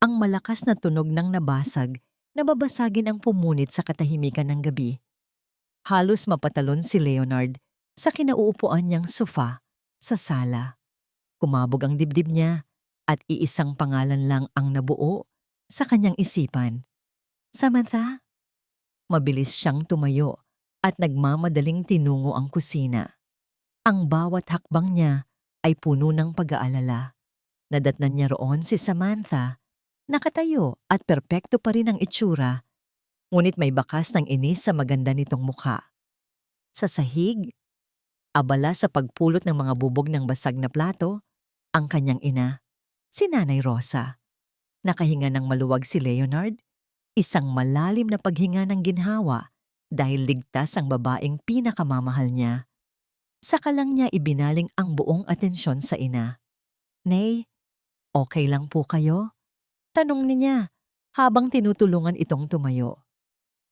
Ang malakas na tunog ng nabasag na babasagin ang pumunit sa katahimikan ng gabi. Halos mapatalon si Leonard sa kinauupuan niyang sofa sa sala. Kumabog ang dibdib niya at iisang pangalan lang ang nabuo sa kanyang isipan. Samantha, mabilis siyang tumayo at nagmamadaling tinungo ang kusina. Ang bawat hakbang niya ay puno ng pag-aalala. Nadatnan niya roon si Samantha, nakatayo at perpekto pa rin ang itsura, ngunit may bakas ng inis sa maganda nitong mukha. Sa sahig, abala sa pagpulot ng mga bubog ng basag na plato, ang kanyang ina, si Nanay Rosa. Nakahinga ng maluwag si Leonard, isang malalim na paghinga ng ginhawa dahil ligtas ang babaeng pinakamamahal niya. Saka lang niya ibinaling ang buong atensyon sa ina. "Nay, okay lang po kayo?" Tanong niya habang tinutulungan itong tumayo.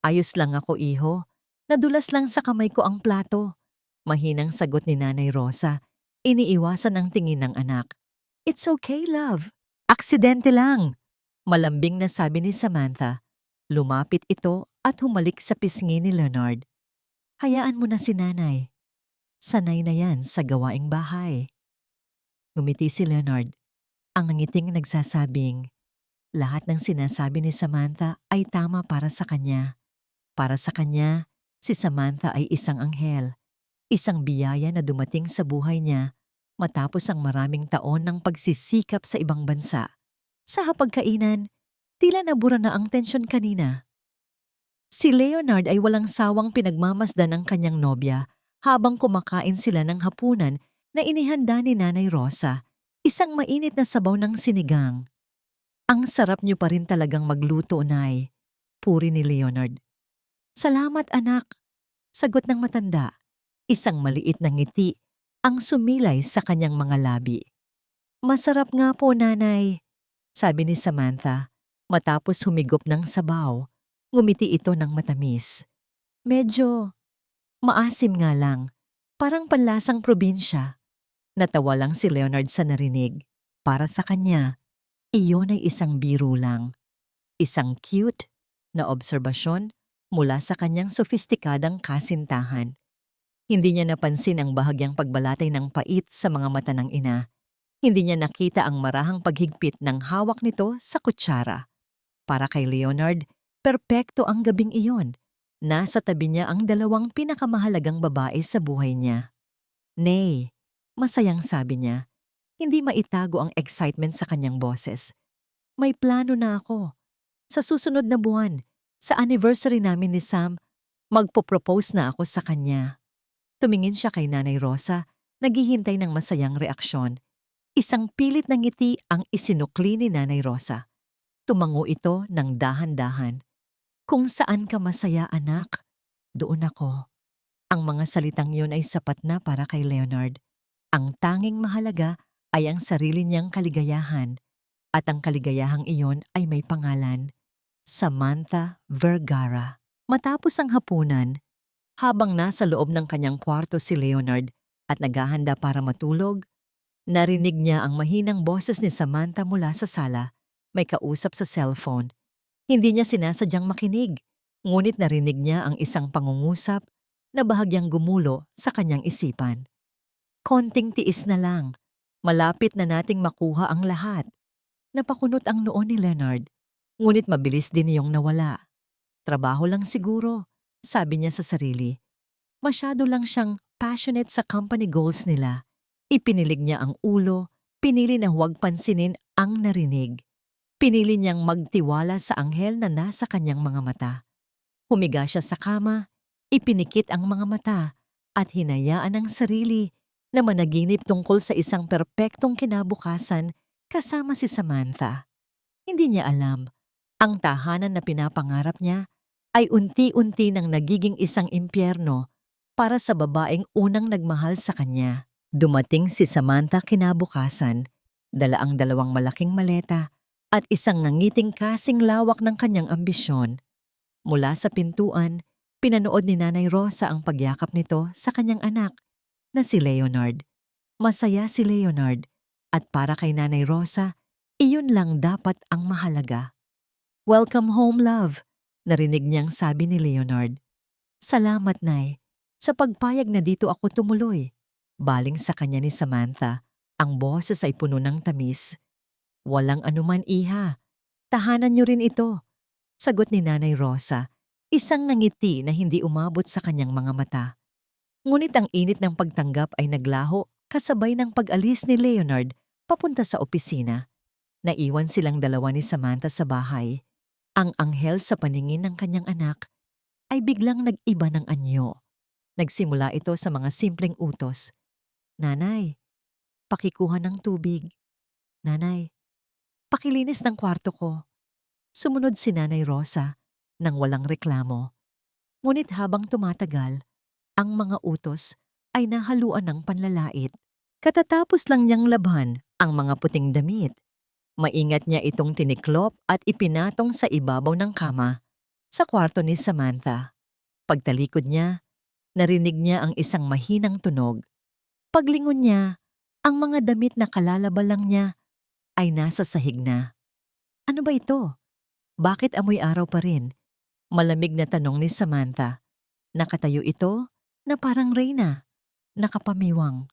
"Ayos lang ako, iho. Nadulas lang sa kamay ko ang plato." Mahinang sagot ni Nanay Rosa, iniiwasan ang tingin ng anak. "It's okay, love. Aksidente lang." Malambing na sabi ni Samantha. Lumapit ito at humalik sa pisngi ni Leonard. "Hayaan mo na si nanay. Sanay na yan sa gawaing bahay." Ngumiti si Leonard, ang ngiting nagsasabing, lahat ng sinasabi ni Samantha ay tama para sa kanya. Para sa kanya, si Samantha ay isang anghel, isang biyaya na dumating sa buhay niya matapos ang maraming taon ng pagsisikap sa ibang bansa. Sa hapagkainan, tila nabura na ang tensyon kanina. Si Leonard ay walang sawang pinagmamasdan ng kanyang nobya habang kumakain sila ng hapunan na inihanda ni Nanay Rosa, isang mainit na sabaw ng sinigang. "Ang sarap niyo pa rin talagang magluto, Nay," puri ni Leonard. "Salamat, anak," sagot ng matanda. Isang maliit na ngiti ang sumilay sa kanyang mga labi. "Masarap nga po, Nanay," sabi ni Samantha. Matapos humigop ng sabaw, ngumiti ito ng matamis. "Medyo maasim nga lang, parang panlasang probinsya." Natawa lang si Leonard sa narinig. Para sa kanya, iyon ay isang biro lang. Isang cute na obserbasyon mula sa kanyang sofistikadang kasintahan. Hindi niya napansin ang bahagyang pagbalatay ng pait sa mga mata ng ina. Hindi niya nakita ang marahang paghigpit ng hawak nito sa kutsara. Para kay Leonard, perpekto ang gabing iyon. Nasa tabi niya ang dalawang pinakamahalagang babae sa buhay niya. "Nay," masayang sabi niya. Hindi maitago ang excitement sa kanyang boses. "May plano na ako. Sa susunod na buwan, sa anniversary namin ni Sam, magpo-propose na ako sa kanya." Tumingin siya kay Nanay Rosa, naghihintay ng masayang reaksyon. Isang pilit na ngiti ang isinukli ni Nanay Rosa. Tumango ito ng dahan-dahan. "Kung saan ka masaya, anak, doon ako." Ang mga salitang yun ay sapat na para kay Leonard. Ang tanging mahalaga ay ang sarili niyang kaligayahan. At ang kaligayahang iyon ay may pangalan, Samantha Vergara. Matapos ang hapunan, habang nasa loob ng kanyang kwarto si Leonard at naghahanda para matulog, narinig niya ang mahinang boses ni Samantha mula sa sala. May kausap sa cellphone. Hindi niya sinasadyang makinig, ngunit narinig niya ang isang pangungusap na bahagyang gumulo sa kanyang isipan. "Konting tiis na lang. Malapit na nating makuha ang lahat." Napakunot ang noo ni Leonard, ngunit mabilis din iyong nawala. "Trabaho lang siguro," sabi niya sa sarili. Masyado lang siyang passionate sa company goals nila. Ipinilig niya ang ulo, pinili na huwag pansinin ang narinig. Pinili niyang magtiwala sa anghel na nasa kanyang mga mata. Humiga siya sa kama, ipinikit ang mga mata at hinayaan ang sarili na managinip tungkol sa isang perpektong kinabukasan kasama si Samantha. Hindi niya alam, ang tahanan na pinapangarap niya ay unti-unti nang nagiging isang impyerno para sa babaeng unang nagmahal sa kanya. Dumating si Samantha kinabukasan, dala ang dalawang malaking maleta at isang nangiting kasing lawak ng kanyang ambisyon. Mula sa pintuan, pinanood ni Nanay Rosa ang pagyakap nito sa kanyang anak na si Leonard. Masaya si Leonard at para kay Nanay Rosa, Iyon lang dapat ang mahalaga. "Welcome home, love," narinig niyang sabi ni Leonard. "Salamat, Nay, sa pagpayag na dito ako tumuloy." Baling sa kanya ni Samantha, ang boses ay puno ng tamis. "Walang anuman, iha. Tahanan niyo rin ito," sagot ni Nanay Rosa, isang nangiti na hindi umabot sa kanyang mga mata. Ngunit ang init ng pagtanggap ay naglaho kasabay ng pag-alis ni Leonard papunta sa opisina. Naiwan silang dalawa ni Samantha sa bahay. Ang anghel sa paningin ng kanyang anak ay biglang nag-iba ng anyo. Nagsimula ito sa mga simpleng utos. "Nanay, pakikuha ng tubig. Nanay, pakilinis ng kwarto ko." Sumunod si Nanay Rosa nang walang reklamo. Ngunit habang tumatagal, ang mga utos ay nahaluan ng panlalait. Katatapos lang niyang labhan ang mga puting damit. Maingat niya itong tiniklop at ipinatong sa ibabaw ng kama sa kwarto ni Samantha. Pagtalikod niya, narinig niya ang isang mahinang tunog. Paglingon niya, ang mga damit na kalalaba lang niya ay nasa sahig na. "Ano ba ito? Bakit amoy araw pa rin?" Malamig na tanong ni Samantha. Nakatayo ito na parang reyna, nakapamiwang.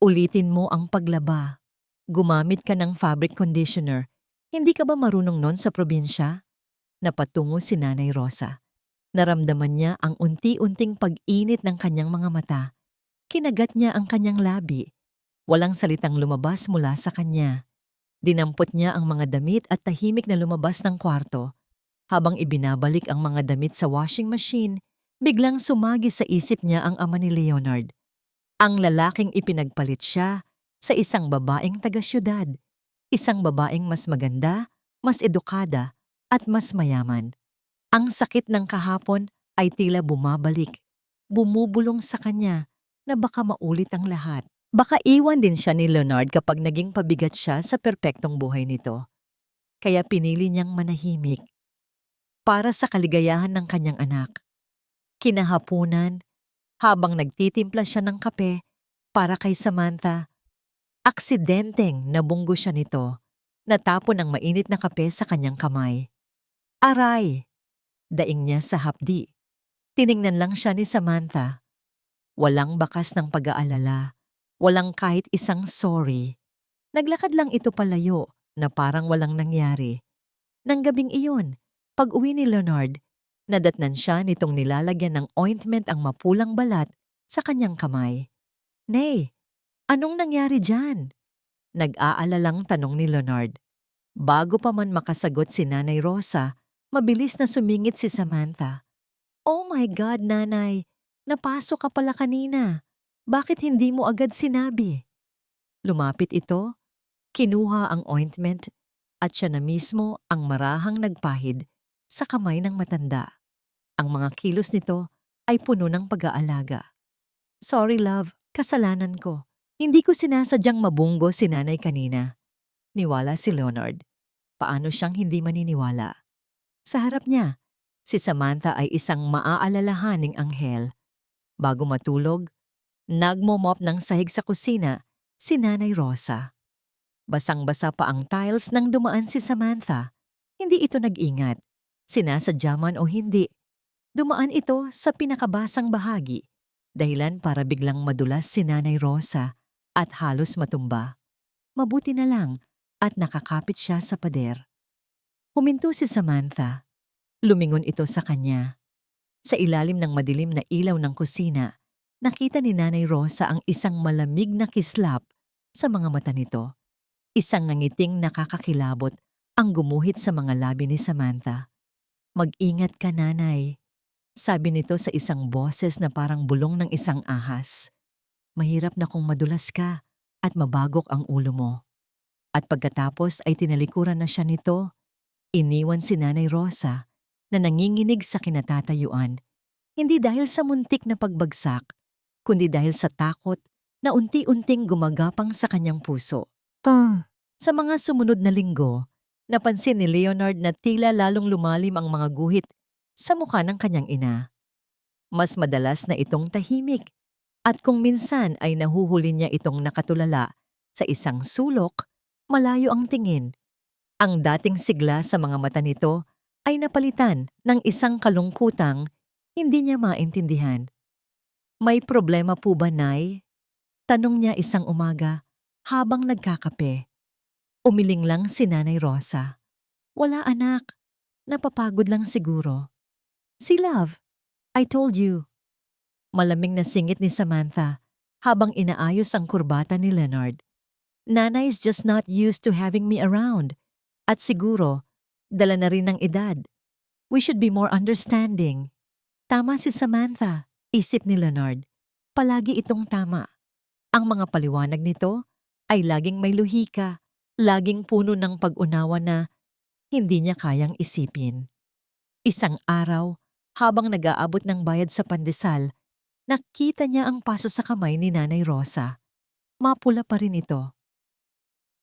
"Ulitin mo ang paglaba. Gumamit ka ng fabric conditioner. Hindi ka ba marunong nun sa probinsya?" Napatungo si Nanay Rosa. Naramdaman niya ang unti-unting pag-init ng kanyang mga mata. Kinagat niya ang kanyang labi. Walang salitang lumabas mula sa kanya. Dinampot niya ang mga damit at tahimik na lumabas ng kwarto. Habang ibinabalik ang mga damit sa washing machine, biglang sumagi sa isip niya ang ama ni Leonard. Ang lalaking ipinagpalit siya sa isang babaeng taga-syudad. Isang babaeng mas maganda, mas edukada, at mas mayaman. Ang sakit ng kahapon ay tila bumabalik, bumubulong sa kanya na baka maulit ang lahat. Baka iwan din siya ni Leonard kapag naging pabigat siya sa perpektong buhay nito. Kaya pinili niyang manahimik para sa kaligayahan ng kanyang anak. Kinahapunan, habang nagtitimpla siya ng kape para kay Samantha, aksidenteng nabunggo siya nito. Natapon ang mainit na kape sa kanyang kamay. "Aray!" Daing niya sa hapdi. Tiningnan lang siya ni Samantha. Walang bakas ng pag-aalala. Walang kahit isang sorry. Naglakad lang ito palayo na parang walang nangyari. Nang gabing iyon, pag-uwi ni Leonard, nadatnan siya nitong nilalagyan ng ointment ang mapulang balat sa kanyang kamay. "Nay, anong nangyari dyan?" Nag-aalalang tanong ni Leonard. Bago pa man makasagot si Nanay Rosa, mabilis na sumingit si Samantha. "Oh my God, Nanay! Napasok ka pala kanina. Bakit hindi mo agad sinabi?" Lumapit ito, kinuha ang ointment, at siya na mismo ang marahang nagpahid sa kamay ng matanda. Ang mga kilos nito ay puno ng pag-aalaga. "Sorry, love. Kasalanan ko. Hindi ko sinasadyang mabunggo si Nanay kanina." Niwala si Leonard. Paano siyang hindi maniniwala? Sa harap niya, si Samantha ay isang maaalalahaning anghel. Bago matulog, nagmo-mop ng sahig sa kusina si Nanay Rosa. Basang-basa pa ang tiles nang dumaan si Samantha. Hindi ito nag-ingat. Sinasadya man o hindi, dumaan ito sa pinakabasang bahagi, dahilan para biglang madulas si Nanay Rosa at halos matumba. Mabuti na lang at nakakapit siya sa pader. Huminto si Samantha. Lumingon ito sa kanya. Sa ilalim ng madilim na ilaw ng kusina, nakita ni Nanay Rosa ang isang malamig na kislap sa mga mata nito. Isang ngangiting nakakakilabot ang gumuhit sa mga labi ni Samantha. "Mag-ingat ka, Nanay," sabi nito sa isang boses na parang bulong ng isang ahas. "Mahirap na kung madulas ka at mabagok ang ulo mo." At pagkatapos ay tinalikuran na siya nito. Iniwan si Nanay Rosa na nanginginig sa kinatatayuan, hindi dahil sa muntik na pagbagsak, kundi dahil sa takot na unti-unting gumagapang sa kanyang puso. Sa mga sumunod na linggo, napansin ni Leonard na tila lalong lumalim ang mga guhit sa mukha ng kanyang ina. Mas madalas na itong tahimik, at kung minsan ay nahuhuli niya itong nakatulala sa isang sulok, Malayo ang tingin. Ang dating sigla sa mga mata nito ay napalitan ng isang kalungkutang hindi niya maintindihan. May problema po ba, Nay? Tanong niya isang umaga habang nagkakape. Umiling lang si Nanay Rosa. Wala anak, napapagod lang siguro. Si Love, I told you. Malamig na singit ni Samantha habang inaayos ang kurbata ni Leonard. Nanay's just not used to having me around. At siguro, dala na rin ng edad. We should be more understanding. Tama si Samantha, isip ni Leonard. Palagi itong tama. Ang mga paliwanag nito ay laging may luhika, laging puno ng pag-unawa na hindi niya kayang isipin. Isang araw, habang nag-aabot ng bayad sa pandesal, nakita niya ang paso sa kamay ni Nanay Rosa. Mapula pa rin ito.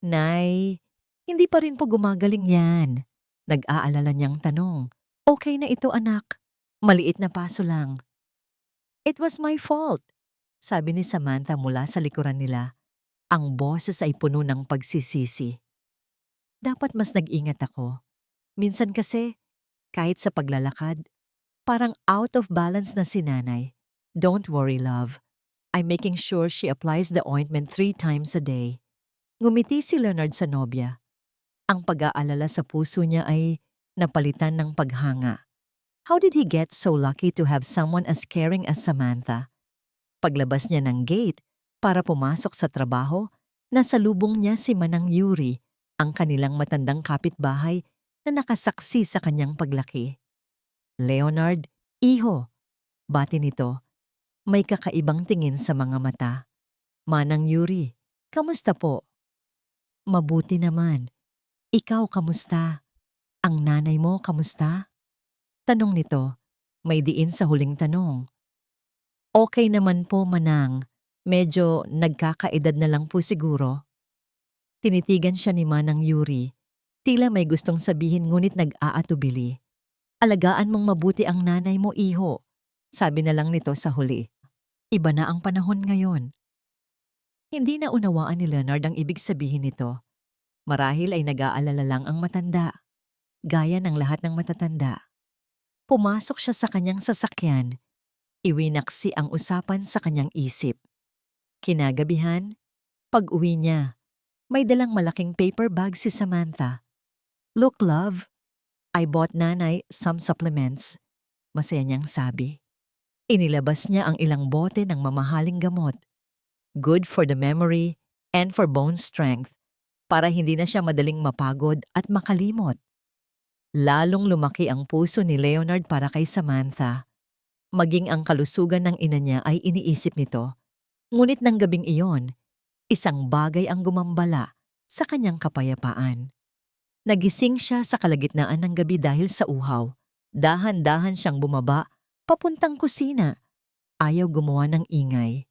Nay, hindi pa rin po gumagaling yan. Nag-aalala niyang tanong. Okay na ito anak. Maliit na paso lang. It was my fault, sabi ni Samantha mula sa likuran nila. Ang boses ay puno ng pagsisisi. Dapat mas nag-ingat ako. Minsan kasi, kahit sa paglalakad, parang out of balance na si Nanay. Don't worry, love. I'm making sure she applies the ointment 3 times a day. Ngumiti si Leonard sa nobya. Ang pag-aalala sa puso niya ay napalitan ng paghanga. How did he get so lucky to have someone as caring as Samantha? Paglabas niya ng gate para pumasok sa trabaho, nasalubong niya si Manang Yuri, ang kanilang matandang kapitbahay na nakasaksi sa kanyang paglaki. Leonard, iho, bati nito, may kakaibang tingin sa mga mata. Manang Yuri, kamusta po? Mabuti naman. Ikaw kamusta? Ang nanay mo kamusta? Tanong nito, may diin sa huling tanong. Okay naman po, Manang. Medyo nagkakaedad na lang po siguro. Tinitigan siya ni Manang Yuri. Tila may gustong sabihin ngunit nag-aatubili. Alagaan mong mabuti ang nanay mo, iho. Sabi na lang nito sa huli. Iba na ang panahon ngayon. Hindi na unawaan ni Leonard ang ibig sabihin nito. Marahil ay nag-aalala lang ang matanda. Gaya ng lahat ng matatanda. Pumasok siya sa kanyang sasakyan. Iwinaksi ang usapan sa kanyang isip. Kinagabihan, pag-uwi niya, may dalang malaking paper bag si Samantha. Look, love, I bought nanay some supplements. Masaya niyang sabi. Inilabas niya ang ilang bote ng mamahaling gamot. Good for the memory and for bone strength, para hindi na siya madaling mapagod at makalimot. Lalong lumaki ang puso ni Leonard para kay Samantha. Maging ang kalusugan ng ina niya ay iniisip nito. Ngunit ng gabing iyon, isang bagay ang gumambala sa kanyang kapayapaan. Nagising siya sa kalagitnaan ng gabi dahil sa uhaw. Dahan-dahan siyang bumaba, papuntang kusina. Ayaw gumawa ng ingay.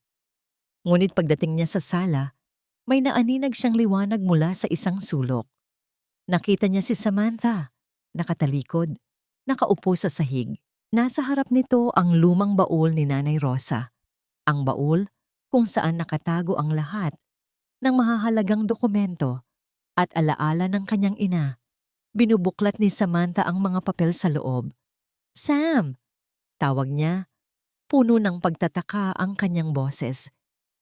Ngunit pagdating niya sa sala, may naaninag siyang liwanag mula sa isang sulok. Nakita niya si Samantha, nakatalikod, nakaupo sa sahig. Nasa harap nito ang lumang baul ni Nanay Rosa. Ang baul kung saan nakatago ang lahat ng mahahalagang dokumento at alaala ng kanyang ina. Binubuklat ni Samantha ang mga papel sa loob. Sam! Tawag niya. Puno ng pagtataka ang kanyang boses.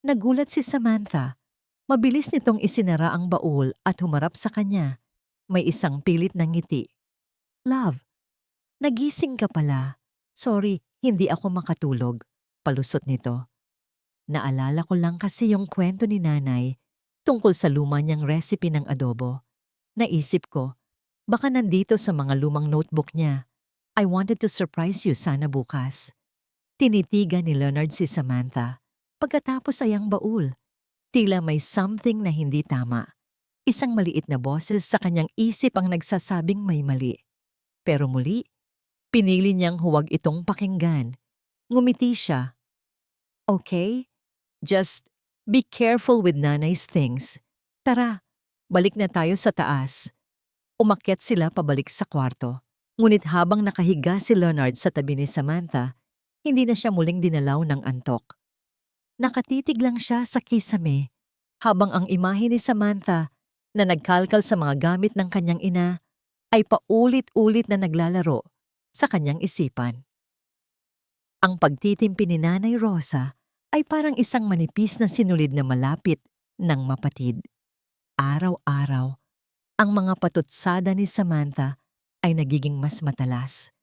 Nagulat si Samantha. Mabilis nitong isinara ang baul at humarap sa kanya. May isang pilit na ngiti. Love, nagising ka pala. Sorry, hindi ako makatulog. Palusot nito. Naalala ko lang kasi yung kwento ni Nanay tungkol sa luma niyang recipe ng adobo. Naisip ko, baka nandito sa mga lumang notebook niya. I wanted to surprise you sana bukas. Tinitigan ni Leonard si Samantha. Pagkatapos ay ang baul. Tila may something na hindi tama. Isang maliit na boses sa kanyang isip ang nagsasabing may mali. Pero muli, pinili niyang huwag itong pakinggan. Ngumiti siya. Okay, just be careful with Nanay's things. Tara, balik na tayo sa taas. Umakyat sila pabalik sa kwarto. Ngunit habang nakahiga si Leonard sa tabi ni Samantha, hindi na siya muling dinalaw ng antok. Nakatitig lang siya sa kisame, habang ang imahe ni Samantha na nagkalkal sa mga gamit ng kanyang ina ay paulit-ulit na naglalaro sa kanyang isipan. Ang pagtitimpi ni Nanay Rosa ay parang isang manipis na sinulid na malapit ng mapatid. Araw-araw, ang mga patutsada ni Samantha ay nagiging mas matalas.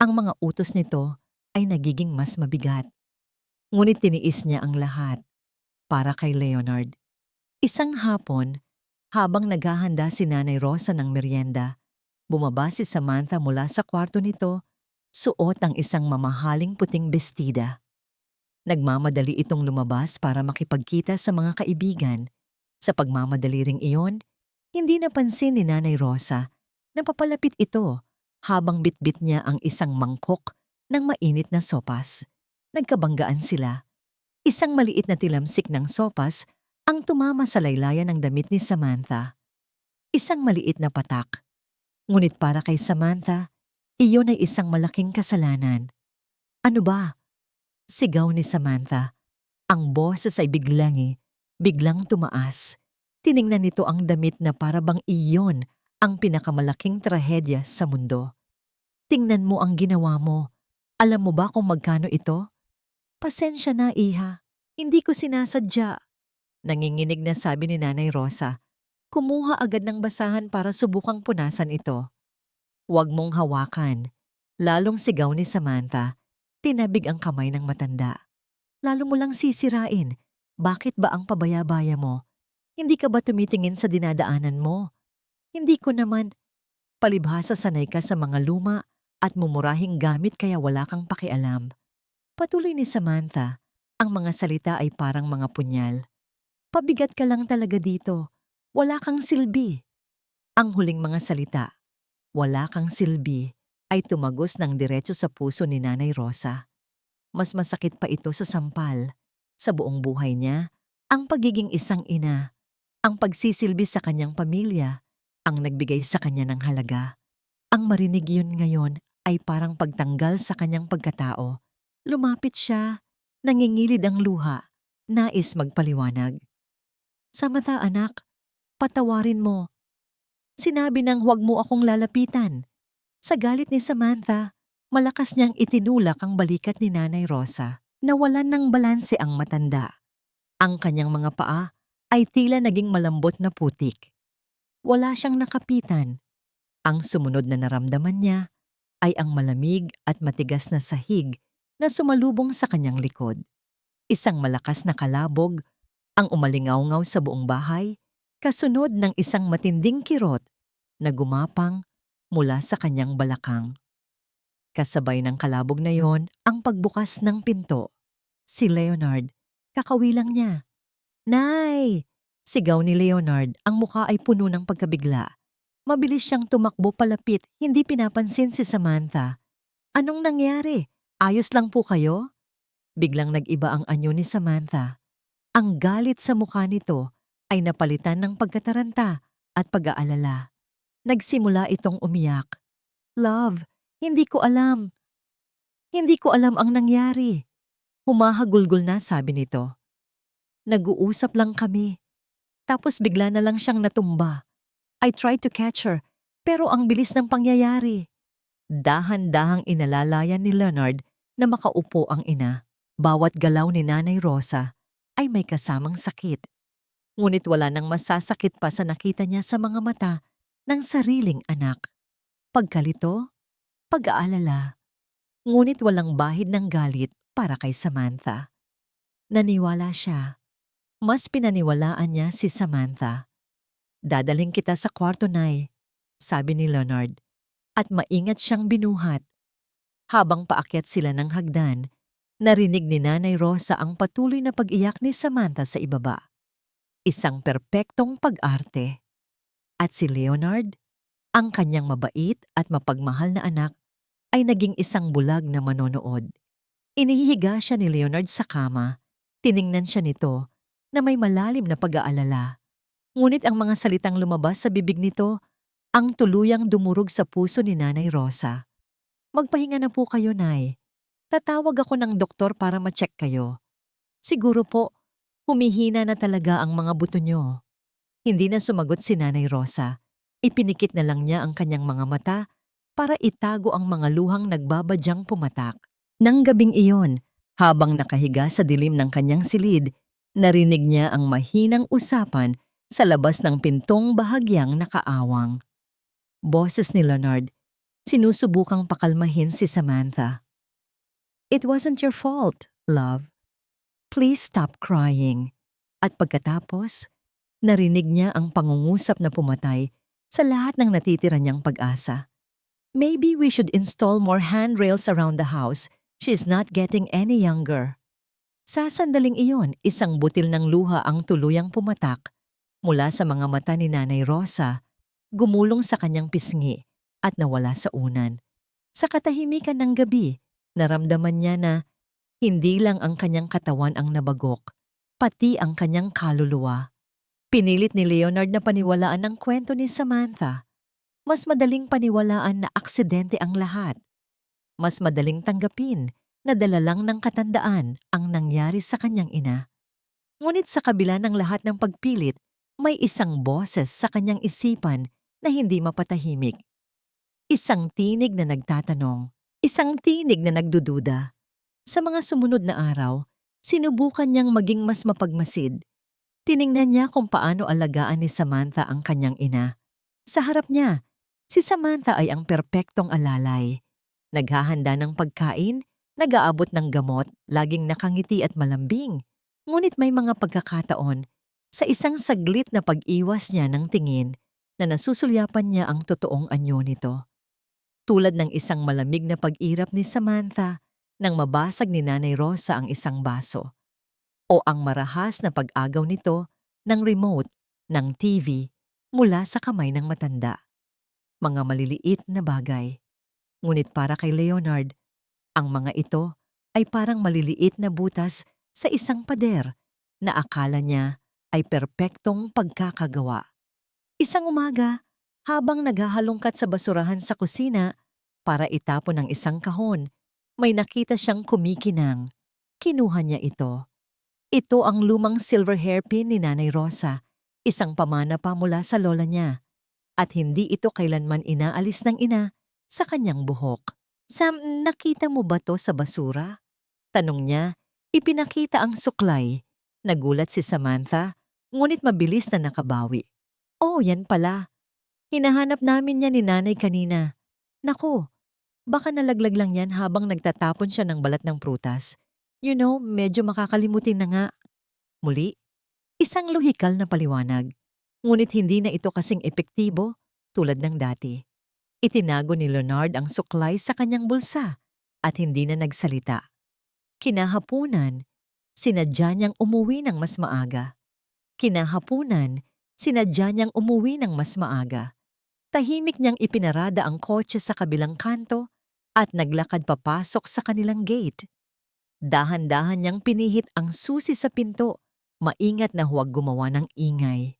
Ang mga utos nito ay nagiging mas mabigat. Ngunit tiniis niya ang lahat para kay Leonard. Isang hapon, habang naghahanda si Nanay Rosa ng merienda, bumaba si Samantha mula sa kwarto nito, suot ang isang mamahaling puting bestida. Nagmamadali itong lumabas para makipagkita sa mga kaibigan. Sa pagmamadali ring iyon, hindi napansin ni Nanay Rosa na papalapit ito habang bitbit niya ang isang mangkok ng mainit na sopas. Nagkabanggaan sila. Isang maliit na tilamsik ng sopas ang tumama sa laylayan ng damit ni Samantha. Isang maliit na patak. Ngunit para kay Samantha, iyon ay isang malaking kasalanan. Ano ba? Sigaw ni Samantha. Ang boses ay biglang tumaas. Tiningnan nito ang damit na parabang iyon ang pinakamalaking trahedya sa mundo. Tingnan mo ang ginawa mo. Alam mo ba kung magkano ito? Pasensya na, iha. Hindi ko sinasadya. Nanginginig na sabi ni Nanay Rosa. Kumuha agad ng basahan para subukang punasan ito. Huwag mong hawakan. Lalong sigaw ni Samantha. Tinabig ang kamay ng matanda. Lalo mo lang sisirain. Bakit ba ang pabaya-baya mo? Hindi ka ba tumitingin sa dinadaanan mo? Hindi ko naman. Palibhasa sanay ka sa mga luma at mumurahing gamit kaya wala kang pakialam. Patuloy ni Samantha, ang mga salita ay parang mga punyal. Pabigat ka lang talaga dito. Wala kang silbi. Ang huling mga salita, wala kang silbi, ay tumagos ng diretso sa puso ni Nanay Rosa. Mas masakit pa ito sa sampal. Sa buong buhay niya, ang pagiging isang ina, ang pagsisilbi sa kanyang pamilya, ang nagbigay sa kanya ng halaga. Ang marinig yun ngayon ay parang pagtanggal sa kanyang pagkatao. Lumapit siya, nangingilid ang luha, nais magpaliwanag. Samantha anak, patawarin mo. Sinabi nang huwag mo akong lalapitan. Sa galit ni Samantha, malakas niyang itinulak ang balikat ni Nanay Rosa. Nawalan ng balanse ang matanda. Ang kanyang mga paa ay tila naging malambot na putik. Wala siyang nakapitan. Ang sumunod na naramdaman niya ay ang malamig at matigas na sahig na sumalubong sa kanyang likod. Isang malakas na kalabog ang umalingaw-ngaw sa buong bahay, kasunod ng isang matinding kirot na gumapang mula sa kanyang balakang. Kasabay ng kalabog na yon ang pagbukas ng pinto. Si Leonard, kakawilang niya. Nay! Sigaw ni Leonard, ang mukha ay puno ng pagkabigla. Mabilis siyang tumakbo palapit, hindi pinapansin si Samantha. Anong nangyari? Ayos lang po kayo? Biglang nag-iba ang anyo ni Samantha. Ang galit sa mukha nito ay napalitan ng pagkataranta at pag-aalala. Nagsimula itong umiyak. Love, hindi ko alam. Hindi ko alam ang nangyari. Humahagulgol na sabi nito. Nag-uusap lang kami. Tapos bigla na lang siyang natumba. I tried to catch her, pero ang bilis ng pangyayari. Dahan-dahang inalalayan ni Leonard na makaupo ang ina. Bawat galaw ni Nanay Rosa ay may kasamang sakit. Ngunit wala nang masasakit pa sa nakita niya sa mga mata ng sariling anak. Pagkalito, pag-aalala. Ngunit walang bahid ng galit para kay Samantha. Naniwala siya. Mas pinaniwalaan niya si Samantha. Dadaling kita sa kwarto, Nay, sabi ni Leonard, at maingat siyang binuhat. Habang paakyat sila ng hagdan, narinig ni Nanay Rosa ang patuloy na pag-iyak ni Samantha sa ibaba. Isang perpektong pag-arte. At si Leonard, ang kanyang mabait at mapagmahal na anak, ay naging isang bulag na manonood. Inihihiga siya ni Leonard sa kama. Tiningnan siya nito na may malalim na pag-aalala. Ngunit ang mga salitang lumabas sa bibig nito ang tuluyang dumurog sa puso ni Nanay Rosa. Magpahinga na po kayo, Nay. Tatawag ako ng doktor para ma-check kayo. Siguro po, humihina na talaga ang mga buto nyo. Hindi na sumagot si Nanay Rosa. Ipinikit na lang niya ang kanyang mga mata para itago ang mga luhang nagbabadyang pumatak. Nang gabing iyon, habang nakahiga sa dilim ng kanyang silid, narinig niya ang mahinang usapan sa labas ng pintong bahagyang nakaawang. Boses ni Leonard, sinusubukang pakalmahin si Samantha. "It wasn't your fault, love. Please stop crying." At pagkatapos, narinig niya ang pangungusap na pumatay sa lahat ng natitira niyang pag-asa. "Maybe we should install more handrails around the house. She's not getting any younger." Sa sandaling iyon, isang butil ng luha ang tuluyang pumatak mula sa mga mata ni Nanay Rosa, gumulong sa kanyang pisngi at nawala sa unan. Sa katahimikan ng gabi, naramdaman niya na hindi lang ang kanyang katawan ang nabagok, pati ang kanyang kaluluwa. Pinilit ni Leonard na paniwalaan ang kwento ni Samantha. Mas madaling paniwalaan na aksidente ang lahat. Mas madaling tanggapin na dala lang ng katandaan ang nangyari sa kanyang ina. Ngunit sa kabila ng lahat ng pagpilit, may isang boses sa kanyang isipan na hindi mapatahimik. Isang tinig na nagtatanong, isang tinig na nagdududa. Sa mga sumunod na araw, sinubukan niyang maging mas mapagmasid. Tiningnan niya kung paano alagaan ni Samantha ang kanyang ina. Sa harap niya, si Samantha ay ang perpektong alalay. Naghahanda ng pagkain, nag-aabot ng gamot, laging nakangiti at malambing. Ngunit may mga pagkakataon, sa isang saglit na pag-iwas niya ng tingin, na nasusulyapan niya ang totoong anyo nito. Tulad ng isang malamig na pag-irap ni Samantha nang mabasag ni Nanay Rosa ang isang baso. O ang marahas na pag-agaw nito ng remote ng TV mula sa kamay ng matanda. Mga maliliit na bagay. Ngunit para kay Leonard, ang mga ito ay parang maliliit na butas sa isang pader na akala niya ay perpektong pagkakagawa. Isang umaga, habang naghahalongkat sa basurahan sa kusina para itapon ang isang kahon, may nakita siyang kumikinang. Kinuha niya ito. Ito ang lumang silver hairpin ni Nanay Rosa, isang pamana pa mula sa lola niya. At hindi ito kailanman inaalis ng ina sa kanyang buhok. "Sam, nakita mo ba to sa basura?" Tanong niya, ipinakita ang suklay. Nagulat si Samantha, ngunit mabilis na nakabawi. "Oh, yan pala. Hinahanap namin yan ni Nanay kanina. Naku, baka nalaglag lang yan habang nagtatapon siya ng balat ng prutas. You know, medyo makakalimutin na nga." Muli, isang lohikal na paliwanag. Ngunit hindi na ito kasing epektibo tulad ng dati. Itinago ni Leonard ang suklay sa kanyang bulsa at hindi na nagsalita. Kinahapunan, sinadya niyang umuwi ng mas maaga. Tahimik niyang ipinarada ang kotse sa kabilang kanto at naglakad papasok sa kanilang gate. Dahan-dahan niyang pinihit ang susi sa pinto, maingat na huwag gumawa ng ingay.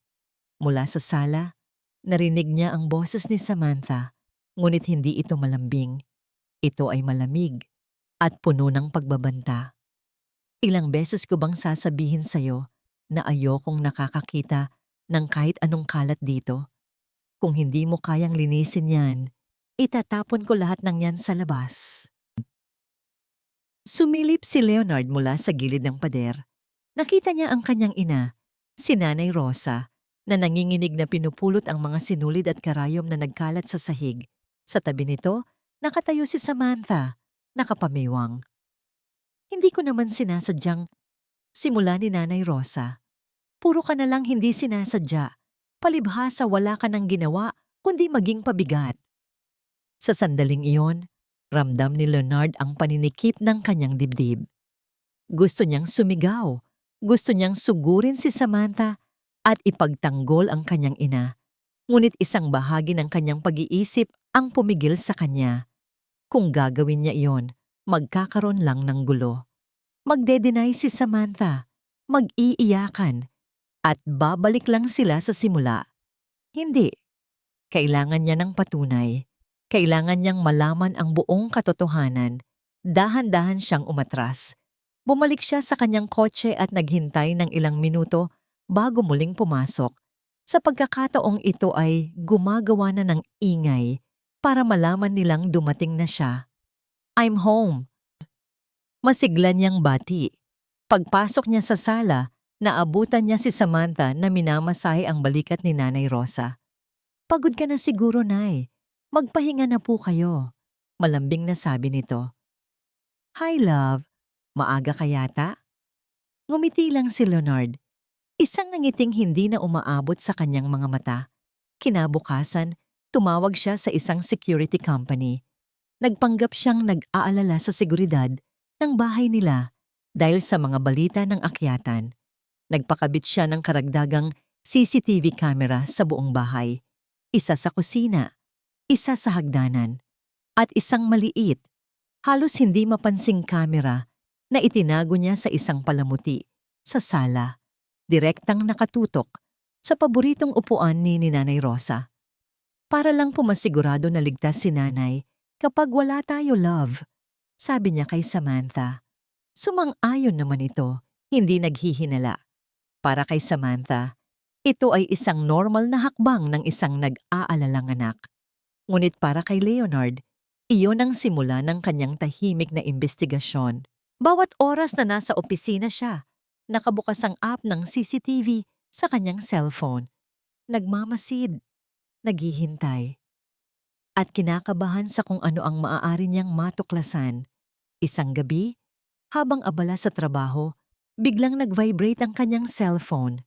Mula sa sala, narinig niya ang boses ni Samantha, ngunit hindi ito malambing. Ito ay malamig at puno ng pagbabanta. "Ilang beses ko bang sasabihin sa'yo na ayokong nakakakita ng kahit anong kalat dito? Kung hindi mo kayang linisin yan, itatapon ko lahat ng yan sa labas." Sumilip si Leonard mula sa gilid ng pader. Nakita niya ang kanyang ina, si Nanay Rosa, na nanginginig na pinupulot ang mga sinulid at karayom na nagkalat sa sahig. Sa tabi nito, nakatayo si Samantha, nakapamiwang. "Hindi ko naman sinasadyang," simula ni Nanay Rosa. "Puro ka na lang hindi sinasadya. Palibhasa wala ka nang ginawa kundi maging pabigat." Sa sandaling iyon, ramdam ni Leonard ang paninikip ng kanyang dibdib. Gusto niyang sumigaw. Gusto niyang sugurin si Samantha at ipagtanggol ang kanyang ina. Ngunit isang bahagi ng kanyang pag-iisip ang pumigil sa kanya. Kung gagawin niya iyon, magkakaroon lang ng gulo. Magde-deny si Samantha, mag-iiyakan, at babalik lang sila sa simula. Hindi. Kailangan niya ng patunay. Kailangan niyang malaman ang buong katotohanan. Dahan-dahan siyang umatras. Bumalik siya sa kanyang kotse at naghintay ng ilang minuto bago muling pumasok. Sa pagkakataong ito ay gumagawa na ng ingay para malaman nilang dumating na siya. I'm home. Masigla niyang bati. Pagpasok niya sa sala, naabutan niya si Samantha na minamasahe ang balikat ni Nanay Rosa. Pagod ka na siguro, Nay. Magpahinga na po kayo. Malambing na sabi nito. Hi, love. Maaga ka yata? Ngumiti lang si Leonard. Isang nangiting hindi na umaabot sa kanyang mga mata. Kinabukasan, tumawag siya sa isang security company. Nagpanggap siyang nag-aalala sa seguridad ng bahay nila dahil sa mga balita ng akyatan. Nagpakabit siya ng karagdagang CCTV camera sa buong bahay. Isa sa kusina, isa sa hagdanan, at isang maliit, halos hindi mapansing camera na itinago niya sa isang palamuti sa sala, direktang nakatutok sa paboritong upuan ni Nanay Rosa. Para lang pumasigurado na ligtas si Nanay kapag wala tayo, love, sabi niya kay Samantha. Sumang-ayon naman ito, hindi naghihinala. Para kay Samantha, ito ay isang normal na hakbang ng isang nag-aalalang anak. Ngunit para kay Leonard, iyon ang simula ng kanyang tahimik na imbestigasyon. Bawat oras na nasa opisina siya, nakabukas ang app ng CCTV sa kanyang cellphone. Nagmamasid, naghihintay, at kinakabahan sa kung ano ang maaari niyang matuklasan. Isang gabi, habang abala sa trabaho, biglang nag-vibrate ang kanyang cellphone.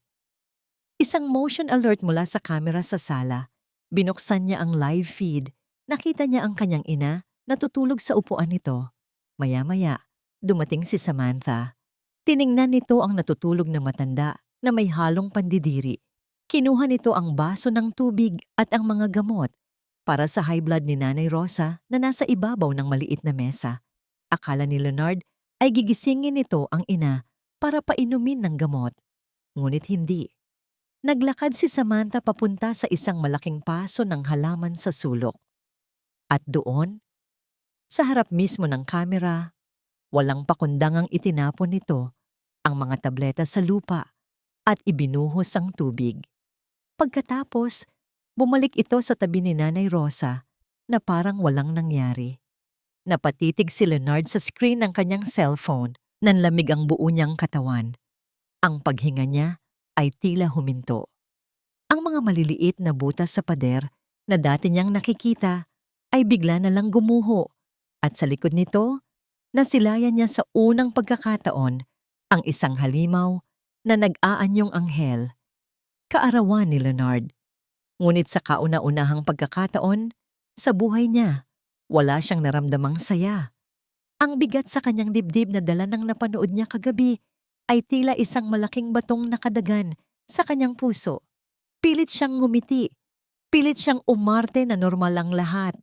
Isang motion alert mula sa camera sa sala. Binuksan niya ang live feed. Nakita niya ang kanyang ina natutulog sa upuan nito. Maya-maya, dumating si Samantha. Tiningnan nito ang natutulog na matanda na may halong pandidiri. Kinuha nito ang baso ng tubig at ang mga gamot para sa high blood ni Nanay Rosa na nasa ibabaw ng maliit na mesa. Akala ni Leonard ay gigisingin nito ang ina para painumin ng gamot. Ngunit hindi. Naglakad si Samantha papunta sa isang malaking paso ng halaman sa sulok. At doon, sa harap mismo ng kamera, walang pakundangang itinapon nito ang mga tableta sa lupa at ibinuhos ang tubig. Pagkatapos, bumalik ito sa tabi ni Nanay Rosa na parang walang nangyari. Napatitig si Leonard sa screen ng kanyang cellphone, nanlamig ang buo niyang katawan. Ang paghinga niya ay tila huminto. Ang mga maliliit na butas sa pader na dati niyang nakikita ay bigla na lang gumuho at sa likod nito, nasilayan niya sa unang pagkakataon ang isang halimaw na nag-aanyong anghel. Kaarawan ni Leonard. Ngunit sa kauna-unahang pagkakataon, sa buhay niya, wala siyang naramdamang saya. Ang bigat sa kanyang dibdib na dala ng napanood niya kagabi ay tila isang malaking batong nakadagan sa kanyang puso. Pilit siyang ngumiti. Pilit siyang umarte na normal ang lahat.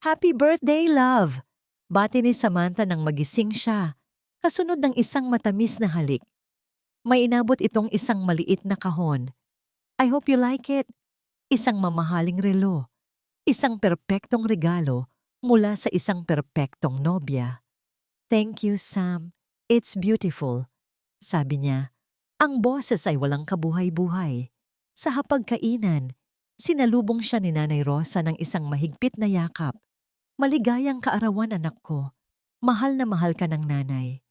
Happy birthday, love! Bati ni Samantha nang magising siya, kasunod ng isang matamis na halik. May inabot itong isang maliit na kahon. I hope you like it. Isang mamahaling relo. Isang perpektong regalo mula sa isang perpektong nobya. Thank you, Sam. It's beautiful. Sabi niya, ang boses ay walang kabuhay-buhay. Sa hapagkainan, sinalubong siya ni Nanay Rosa ng isang mahigpit na yakap. Maligayang kaarawan, anak ko. Mahal na mahal ka ng nanay.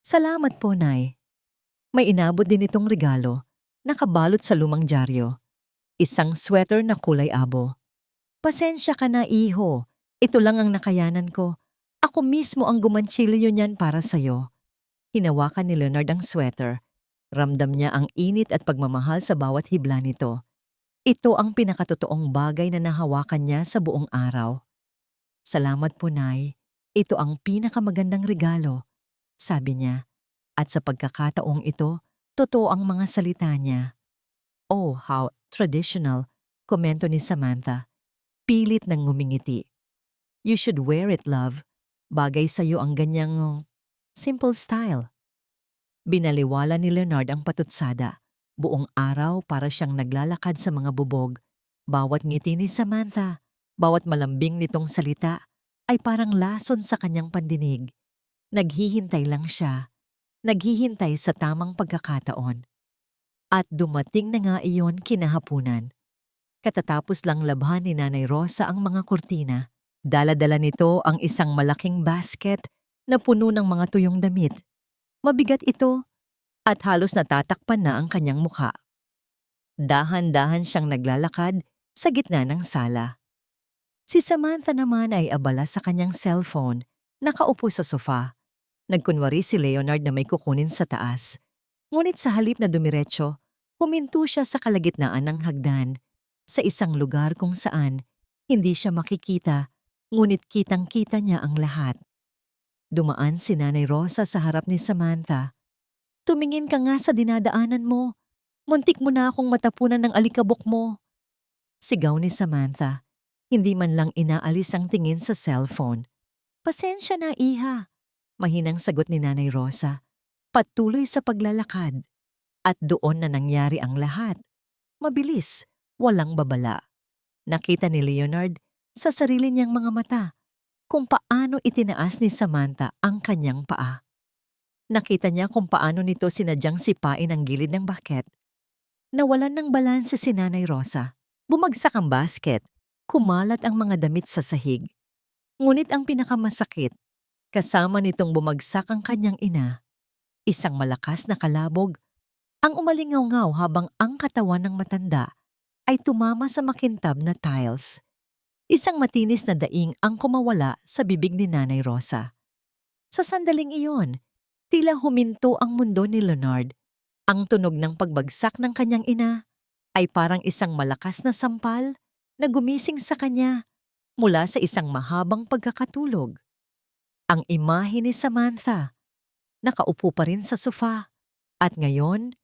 Salamat po, Nay. May inabot din itong regalo, nakabalot sa lumang dyaryo. Isang sweater na kulay abo. Pasensya ka na, iho. Ito lang ang nakayanan ko. Ako mismo ang gumanchilyo niyan para sa'yo. Hinawakan ni Leonard ang sweater. Ramdam niya ang init at pagmamahal sa bawat hibla nito. Ito ang pinakatotoong bagay na nahawakan niya sa buong araw. Salamat po, Nay. Ito ang pinakamagandang regalo, sabi niya. At sa pagkakataong ito, totoo ang mga salita niya. Oh, how traditional, komento ni Samantha. Pilit nang ngumingiti. You should wear it, love. Bagay sa'yo ang ganyang simple style. Binaliwala ni Leonard ang patutsada. Buong araw para siyang naglalakad sa mga bubog. Bawat ngiti ni Samantha, bawat malambing nitong salita, ay parang lason sa kanyang pandinig. Naghihintay lang siya. Naghihintay sa tamang pagkakataon. At dumating na nga iyon kinahapunan. Katatapos lang labhan ni Nanay Rosa ang mga kurtina. Dala-dala nito ang isang malaking basket na puno ng mga tuyong damit. Mabigat ito at halos natatakpan na ang kanyang mukha. Dahan-dahan siyang naglalakad sa gitna ng sala. Si Samantha naman ay abala sa kanyang cellphone, nakaupo sa sofa. Nagkunwari si Leonard na may kukunin sa taas. Ngunit sa halip na dumiretso, huminto siya sa kalagitnaan ng hagdan, sa isang lugar kung saan hindi siya makikita, ngunit kitang-kita niya ang lahat. Dumaan si Nanay Rosa sa harap ni Samantha. "Tumingin ka nga sa dinadaanan mo. Muntik mo na akong matapunan ng alikabok mo." Sigaw ni Samantha. Hindi man lang inaalis ang tingin sa cellphone. "Pasensya na, iha." Mahinang sagot ni Nanay Rosa. Patuloy sa paglalakad. At doon na nangyari ang lahat. Mabilis, walang babala. Nakita ni Leonard sa sarili niyang mga mata kung paano itinaas ni Samantha ang kanyang paa. Nakita niya kung paano nito sinadyang sipain ang gilid ng bucket. Nawalan ng balanse si Nanay Rosa. Bumagsak ang basket. Kumalat ang mga damit sa sahig. Ngunit ang pinakamasakit, kasama nitong bumagsak ang kanyang ina. Isang malakas na kalabog ang umalingaw-ngaw habang ang katawan ng matanda ay tumama sa makintab na tiles. Isang matinis na daing ang kumawala sa bibig ni Nanay Rosa. Sa sandaling iyon, tila huminto ang mundo ni Leonard. Ang tunog ng pagbagsak ng kanyang ina ay parang isang malakas na sampal na gumising sa kanya mula sa isang mahabang pagkakatulog. Ang imahe ni Samantha, nakaupo pa rin sa sofa at ngayon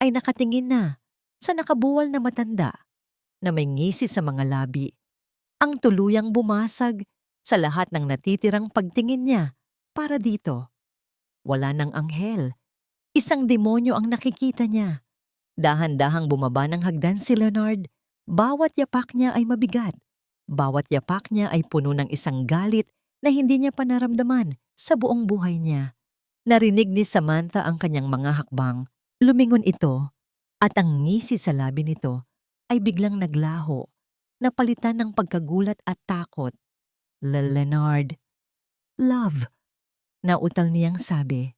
ay nakatingin na sa nakabuwal na matanda na may ngisi sa mga labi. Ang tuluyang bumasag sa lahat ng natitirang pagtingin niya para dito. Wala ng anghel. Isang demonyo ang nakikita niya. Dahan-dahang bumaba ng hagdan si Leonard. Bawat yapak niya ay mabigat. Bawat yapak niya ay puno ng isang galit na hindi niya pa naramdaman sa buong buhay niya. Narinig ni Samantha ang kanyang mga hakbang. Lumingon ito at ang ngisi sa labi nito ay biglang naglaho, napalitan ng pagkagulat at takot. "Leonard." "Love," nautal niyang sabi.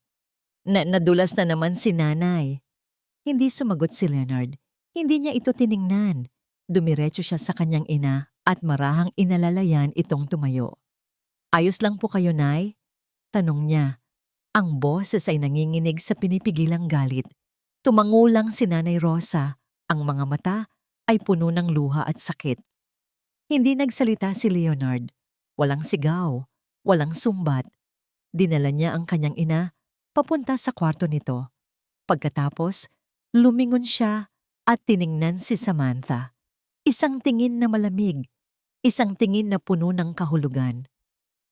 Nadulas na naman si Nanay. Hindi sumagot si Leonard. Hindi niya ito tiningnan. Dumiretso siya sa kanyang ina at marahang inalalayan itong tumayo. "Ayos lang po kayo, Nay?" tanong niya. Ang boses ay nanginginig sa pinipigilang galit. Tumangulang si Nanay Rosa. Ang mga mata ay puno ng luha at sakit. Hindi nagsalita si Leonard. Walang sigaw, walang sumbat. Dinala niya ang kanyang ina papunta sa kwarto nito. Pagkatapos, lumingon siya at tiningnan si Samantha. Isang tingin na malamig, isang tingin na puno ng kahulugan.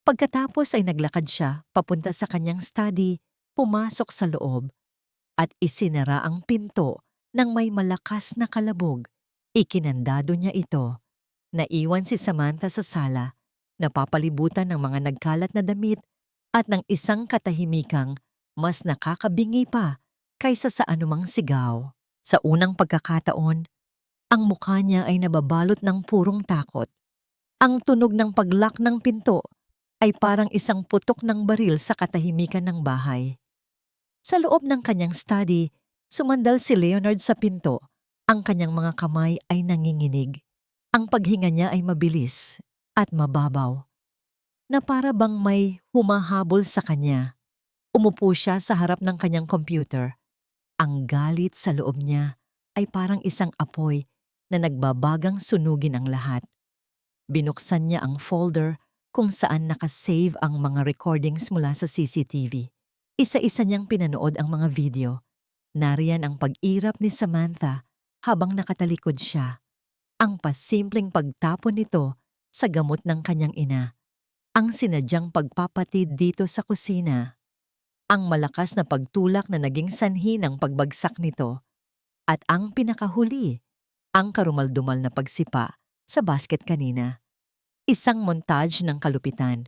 Pagkatapos ay naglakad siya papunta sa kanyang study, pumasok sa loob, at isinara ang pinto ng may malakas na kalabog. Ikinandado niya ito. Naiwan si Samantha sa sala, napapalibutan ng mga nagkalat na damit at ng isang katahimikang mas nakakabingi pa kaysa sa anumang sigaw. Sa unang pagkakataon, ang mukha niya ay nababalot ng purong takot. Ang tunog ng paglak ng pinto ay parang isang putok ng baril sa katahimikan ng bahay. Sa loob ng kanyang study, sumandal si Leonard sa pinto. Ang kanyang mga kamay ay nanginginig. Ang paghinga niya ay mabilis at mababaw, na para bang may humahabol sa kanya. Umupo siya sa harap ng kanyang computer. Ang galit sa loob niya ay parang isang apoy na nagbabagang sunugin ang lahat. Binuksan niya ang folder kung saan nakasave ang mga recordings mula sa CCTV. Isa-isa niyang pinanood ang mga video. Nariyan ang pag-irap ni Samantha habang nakatalikod siya. Ang pasimpleng pagtapon nito sa gamot ng kanyang ina. Ang sinadyang pagpapatid dito sa kusina. Ang malakas na pagtulak na naging sanhi ng pagbagsak nito. At ang pinakahuli, ang karumaldumal na pagsipa sa basket kanina. Isang montage ng kalupitan.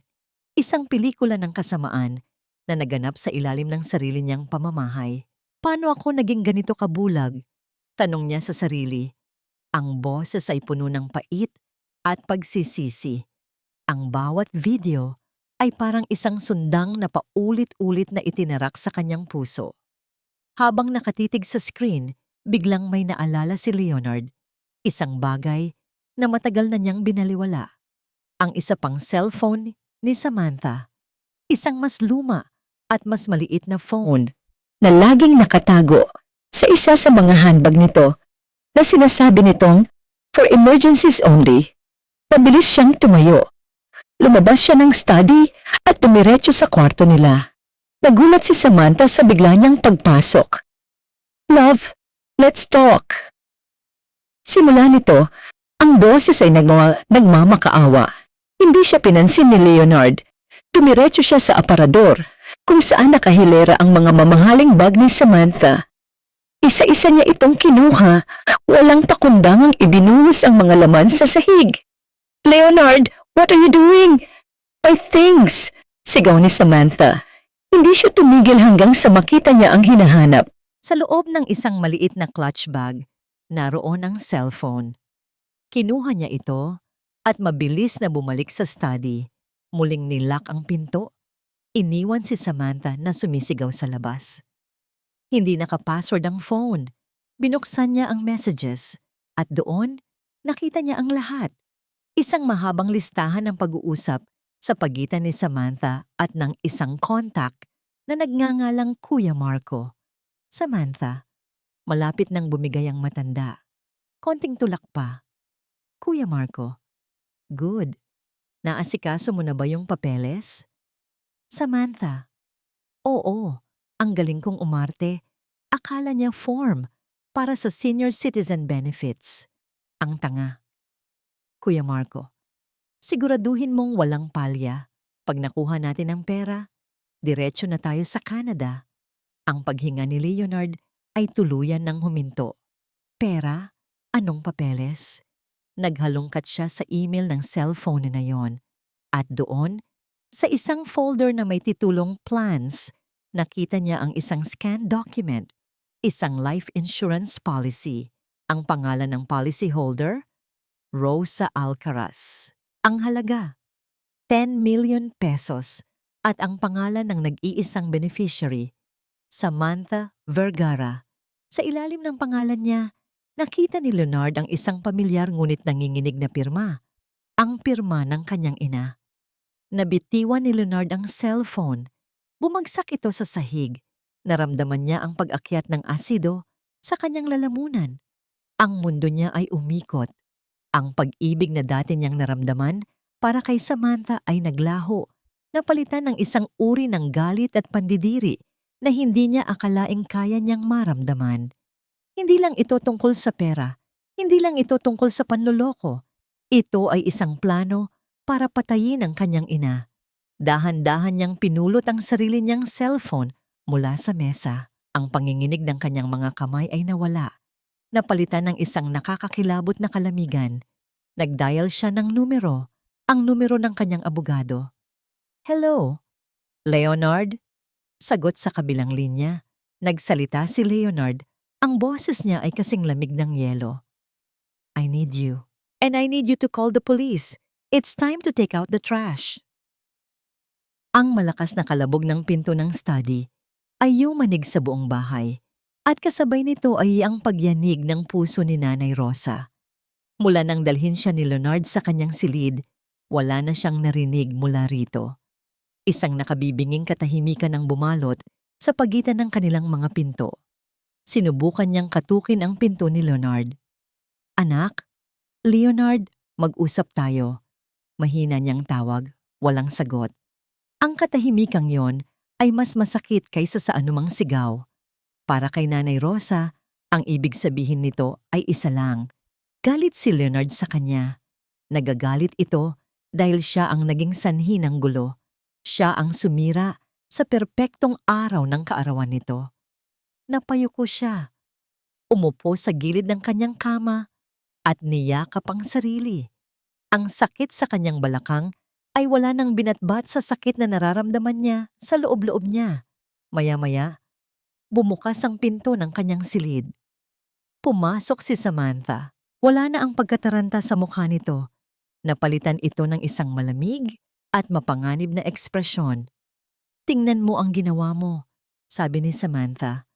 Isang pelikula ng kasamaan na naganap sa ilalim ng sarili niyang pamamahay. Paano ako naging ganito kabulag? Tanong niya sa sarili. Ang boses ay puno ng pait at pagsisisi. Ang bawat video ay parang isang sundang na paulit-ulit na itinarak sa kanyang puso. Habang nakatitig sa screen, biglang may naalala si Leonard. Isang bagay na matagal na niyang binaliwala. Ang isa pang cellphone ni Samantha. Isang mas luma at mas maliit na phone na laging nakatago sa isa sa mga handbag nito na sinasabi nitong for emergencies only. Mabilis siyang tumayo. Lumabas siya ng study at tumiretso sa kwarto nila. Nagulat si Samantha sa bigla niyang pagpasok. Love, let's talk. Simula nito, ang boses ay nagmamakaawa. Hindi siya pinansin ni Leonard. Tumiretso siya sa aparador, kung saan nakahilera ang mga mamahaling bag ni Samantha. Isa-isa niya itong kinuha, walang pakundangang ibinuhos ang mga laman sa sahig. Leonard, what are you doing? My things! Sigaw ni Samantha. Hindi siya tumigil hanggang sa makita niya ang hinahanap. Sa loob ng isang maliit na clutch bag, naroon ang cellphone. Kinuha niya ito at mabilis na bumalik sa study. Muling nilock ang pinto. Iniwan si Samantha na sumisigaw sa labas. Hindi nakapassword ang phone. Binuksan niya ang messages at doon nakita niya ang lahat. Isang mahabang listahan ng pag-uusap sa pagitan ni Samantha at ng isang contact na nagngangalang Kuya Marco. Samantha, malapit nang bumigay ang matanda. Konting tulak pa. Kuya Marco, good. Naasikaso mo na ba yung papeles? Samantha, oo, ang galing kong umarte. Akala niya form para sa senior citizen benefits. Ang tanga. Kuya Marco, siguraduhin mong walang palya. Pag nakuha natin ang pera, diretso na tayo sa Canada. Ang paghinga ni Leonard ay tuluyan ng huminto. Pera? Anong papeles? Naghalongkat siya sa email ng cellphone na yon. At doon, sa isang folder na may titulong plans, nakita niya ang isang scanned document, isang life insurance policy. Ang pangalan ng policyholder? Rosa Alcaraz. Ang halaga, 10 million pesos. At ang pangalan ng nag-iisang beneficiary, Samantha Vergara. Sa ilalim ng pangalan niya, nakita ni Leonard ang isang pamilyar ngunit nanginginig na pirma. Ang pirma ng kanyang ina. Nabitiwan ni Leonard ang cellphone. Bumagsak ito sa sahig. Naramdaman niya ang pag-akyat ng asido sa kanyang lalamunan. Ang mundo niya ay umikot. Ang pag-ibig na dati niyang naramdaman para kay Samantha ay naglaho. Napalitan ng isang uri ng galit at pandidiri na hindi niya akalaing kaya niyang maramdaman. Hindi lang ito tungkol sa pera. Hindi lang ito tungkol sa panloloko. Ito ay isang plano para patayin ang kanyang ina. Dahan-dahan niyang pinulot ang sarili niyang cellphone mula sa mesa. Ang panginginig ng kanyang mga kamay ay nawala. Napalitan ng isang nakakakilabot na kalamigan. Nagdial siya ng numero, ang numero ng kanyang abogado. Hello? Leonard? Sagot sa kabilang linya. Nagsalita si Leonard. Ang boses niya ay kasing lamig ng yelo. I need you. And I need you to call the police. It's time to take out the trash. Ang malakas na kalabog ng pinto ng study ay yumanig sa buong bahay. At kasabay nito ay ang pagyanig ng puso ni Nanay Rosa. Mula nang dalhin siya ni Leonard sa kanyang silid, wala na siyang narinig mula rito. Isang nakabibinging katahimikan ang bumalot sa pagitan ng kanilang mga pinto. Sinubukan niyang katukin ang pinto ni Leonard. Anak, Leonard, mag-usap tayo. Mahina niyang tawag, walang sagot. Ang katahimikang yon ay mas masakit kaysa sa anumang sigaw. Para kay Nanay Rosa, ang ibig sabihin nito ay isa lang. Galit si Leonard sa kanya. Nagagalit ito dahil siya ang naging sanhi ng gulo. Siya ang sumira sa perpektong araw ng kaarawan nito. Napayuko siya. Umupo sa gilid ng kanyang kama at niyakap ang sarili. Ang sakit sa kanyang balakang ay wala nang binatbat sa sakit na nararamdaman niya sa loob-loob niya. Maya-maya, bumukas ang pinto ng kanyang silid. Pumasok si Samantha. Wala na ang pagkataranta sa mukha nito. Napalitan ito ng isang malamig at mapanganib na ekspresyon. "Tingnan mo ang ginawa mo," sabi ni Samantha.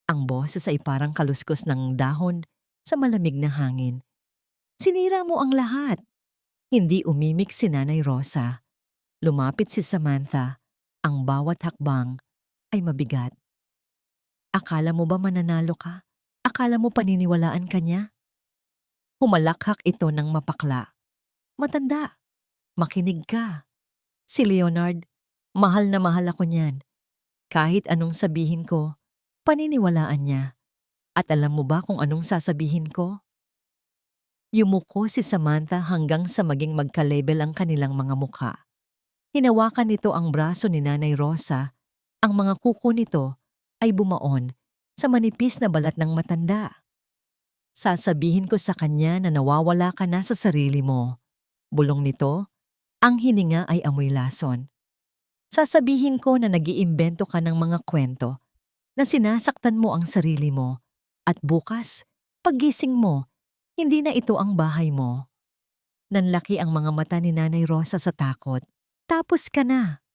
Ang boses ay parang kaluskos ng dahon sa malamig na hangin. "Sinira mo ang lahat." Hindi umimik si Nanay Rosa. Lumapit si Samantha. Ang bawat hakbang ay mabigat. "Akala mo ba mananalo ka? Akala mo paniniwalaan ka niya?" Humalakhak ito ng mapakla. "Matanda, makinig ka. Si Leonard, mahal na mahal ako niyan. Kahit anong sabihin ko, paniniwalaan niya. At alam mo ba kung anong sasabihin ko?" Yumuko si Samantha hanggang sa maging magkalabel ang kanilang mga mukha. Hinawakan nito ang braso ni Nanay Rosa. Ang mga kuko nito ay bumaon sa manipis na balat ng matanda. "Sasabihin ko sa kanya na nawawala ka na sa sarili mo." Bulong nito, ang hininga ay amoy lason. "Sasabihin ko na nag-iimbento ka ng mga kwento, na sinasaktan mo ang sarili mo, at bukas, paggising mo, hindi na ito ang bahay mo." Nanlaki ang mga mata ni Nanay Rosa sa takot. "Tapos ka na,"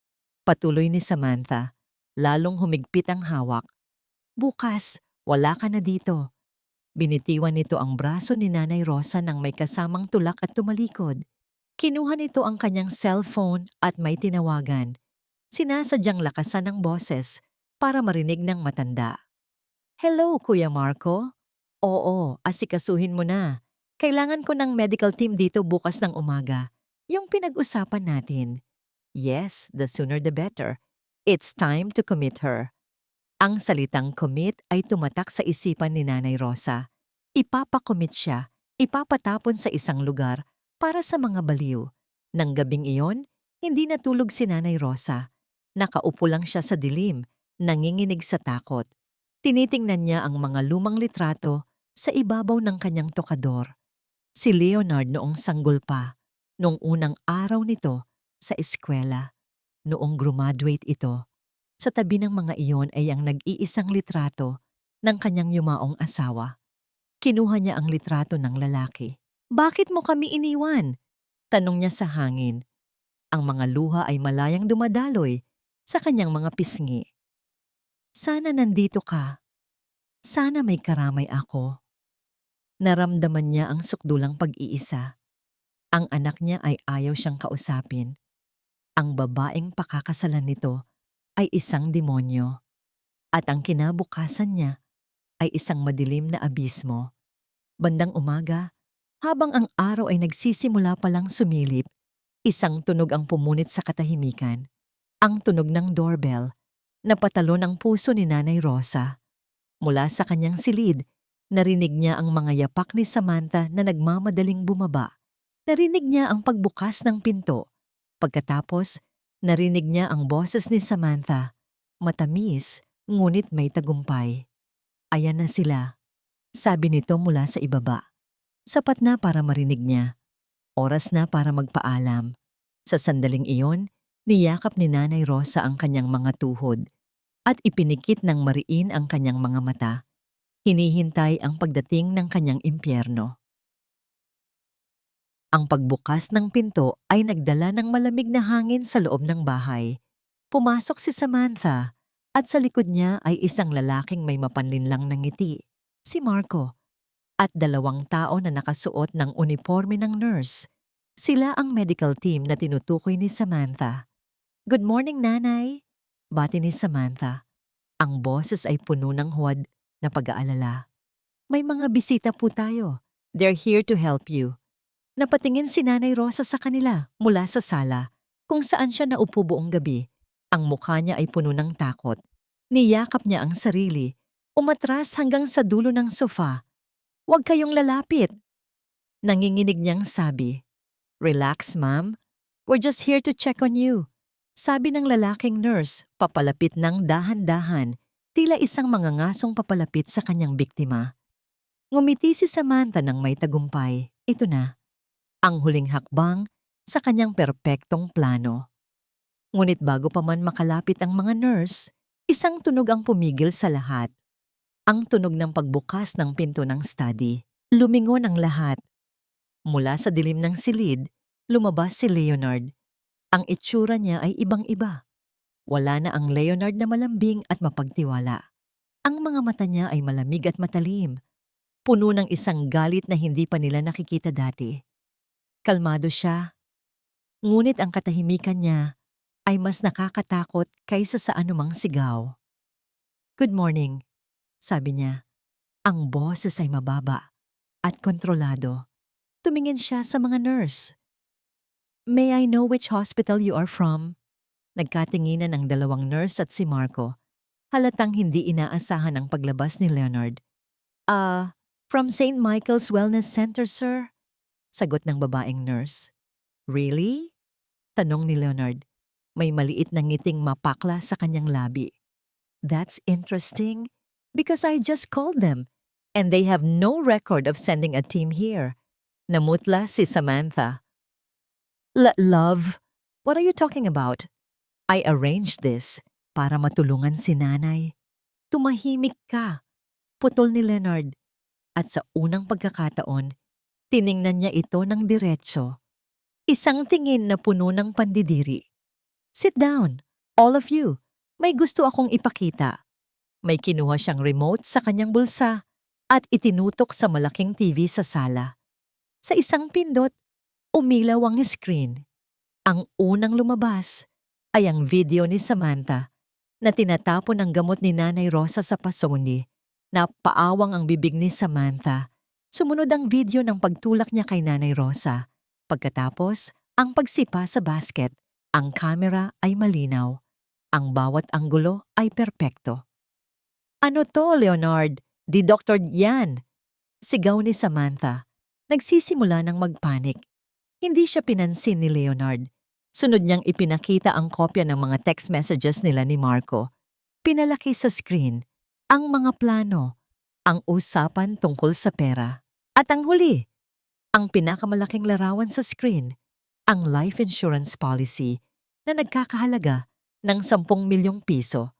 patuloy ni Samantha, lalong humigpit ang hawak. "Bukas, wala ka na dito." Binitiwan nito ang braso ni Nanay Rosa nang may kasamang tulak at tumalikod. Kinuha nito ang kanyang cellphone at may tinawagan. Sinasadyang lakasan ng boses para marinig ng matanda. "Hello, Kuya Marco? Oo, asikasuhin mo na. Kailangan ko ng medical team dito bukas ng umaga. Yung pinag-usapan natin." Yes, the sooner the better. It's time to commit her. Ang salitang commit ay tumatak sa isipan ni Nanay Rosa. Ipapakomit siya, ipapatapon sa isang lugar para sa mga baliw. Nang gabing iyon, hindi natulog si Nanay Rosa. Nakaupo lang siya sa dilim, nanginginig sa takot. Tinitingnan niya ang mga lumang litrato sa ibabaw ng kanyang tokador. Si Leonard noong sanggol pa, noong unang araw nito sa eskwela, noong graduate ito. Sa tabi ng mga iyon ay ang nag-iisang litrato ng kanyang yumaong asawa. Kinuha niya ang litrato ng lalaki. "Bakit mo kami iniwan?" tanong niya sa hangin. Ang mga luha ay malayang dumadaloy sa kanyang mga pisngi. "Sana nandito ka. Sana may karamay ako." Naramdaman niya ang sukdulang pag-iisa. Ang anak niya ay ayaw siyang kausapin. Ang babaeng pakakasalan nito ay isang demonyo. At ang kinabukasan niya ay isang madilim na abismo. Bandang umaga, habang ang araw ay nagsisimula palang sumilip, isang tunog ang pumunit sa katahimikan. Ang tunog ng doorbell. Napatalon ang puso ni Nanay Rosa. Mula sa kanyang silid, narinig niya ang mga yapak ni Samantha na nagmamadaling bumaba. Narinig niya ang pagbukas ng pinto. Pagkatapos, narinig niya ang boses ni Samantha. Matamis, ngunit may tagumpay. "Ayan na sila," sabi nito mula sa ibaba. Sapat na para marinig niya. Oras na para magpaalam. Sa sandaling iyon, niyakap ni Nanay Rosa ang kanyang mga tuhod at ipinikit ng mariin ang kanyang mga mata. Hinihintay ang pagdating ng kanyang impyerno. Ang pagbukas ng pinto ay nagdala ng malamig na hangin sa loob ng bahay. Pumasok si Samantha at sa likod niya ay isang lalaking may mapanlinlang na ngiti, si Marco, at dalawang tao na nakasuot ng uniforme ng nurse. Sila ang medical team na tinutukoy ni Samantha. "Good morning, Nanay," bati ni Samantha. Ang boses ay puno ng huwad na pag-aalala. "May mga bisita po tayo. They're here to help you." Napatingin si Nanay Rosa sa kanila mula sa sala, kung saan siya naupo buong gabi. Ang mukha niya ay puno ng takot. Niyakap niya ang sarili, umatras hanggang sa dulo ng sofa. "Huwag kayong lalapit." Nanginginig niyang sabi. "Relax, ma'am. We're just here to check on you," sabi ng lalaking nurse, papalapit ng dahan-dahan, tila isang mangangasong papalapit sa kanyang biktima. Ngumiti si Samantha ng may tagumpay. Ito na ang huling hakbang sa kanyang perpektong plano. Ngunit bago pa man makalapit ang mga nurse, isang tunog ang pumigil sa lahat. Ang tunog ng pagbukas ng pinto ng study. Lumingon ang lahat. Mula sa dilim ng silid, lumabas si Leonard. Ang itsura niya ay ibang-iba. Wala na ang Leonard na malambing at mapagtiwala. Ang mga mata niya ay malamig at matalim. Puno ng isang galit na hindi pa nila nakikita dati. Kalmado siya. Ngunit ang katahimikan niya ay mas nakakatakot kaysa sa anumang sigaw. "Good morning," sabi niya. Ang boses ay mababa at kontrolado. Tumingin siya sa mga nurse. "May I know which hospital you are from?" Nagkatinginan ang dalawang nurse at si Marco. Halatang hindi inaasahan ang paglabas ni Leonard. From St. Michael's Wellness Center, sir," sagot ng babaeng nurse. "Really?" tanong ni Leonard. May maliit na ngiting mapakla sa kanyang labi. "That's interesting because I just called them and they have no record of sending a team here." Namutla si Samantha. Love, what are you talking about? I arranged this para matulungan si nanay." "Tumahimik ka," putol ni Leonard. At sa unang pagkakataon, tiningnan niya ito ng diretso. Isang tingin na puno ng pandidiri. "Sit down, all of you. May gusto akong ipakita." May kinuha siyang remote sa kanyang bulsa at itinutok sa malaking TV sa sala. Sa isang pindot, umilaw ang screen. Ang unang lumabas ay ang video ni Samantha na tinatapon ang gamot ni Nanay Rosa sa pasoni. Napaawang ang bibig ni Samantha. Sumunod ang video ng pagtulak niya kay Nanay Rosa. Pagkatapos, ang pagsipa sa basket. Ang kamera ay malinaw. Ang bawat anggulo ay perpekto. "Ano to, Leonard? Di Dr. yan!" Sigaw ni Samantha. Nagsisimula ng magpanik. Hindi siya pinansin ni Leonard. Sunod niyang ipinakita ang kopya ng mga text messages nila ni Marco. Pinalaki sa screen ang mga plano, ang usapan tungkol sa pera. At ang huli, ang pinakamalaking larawan sa screen, ang life insurance policy na nagkakahalaga ng 10 milyong piso,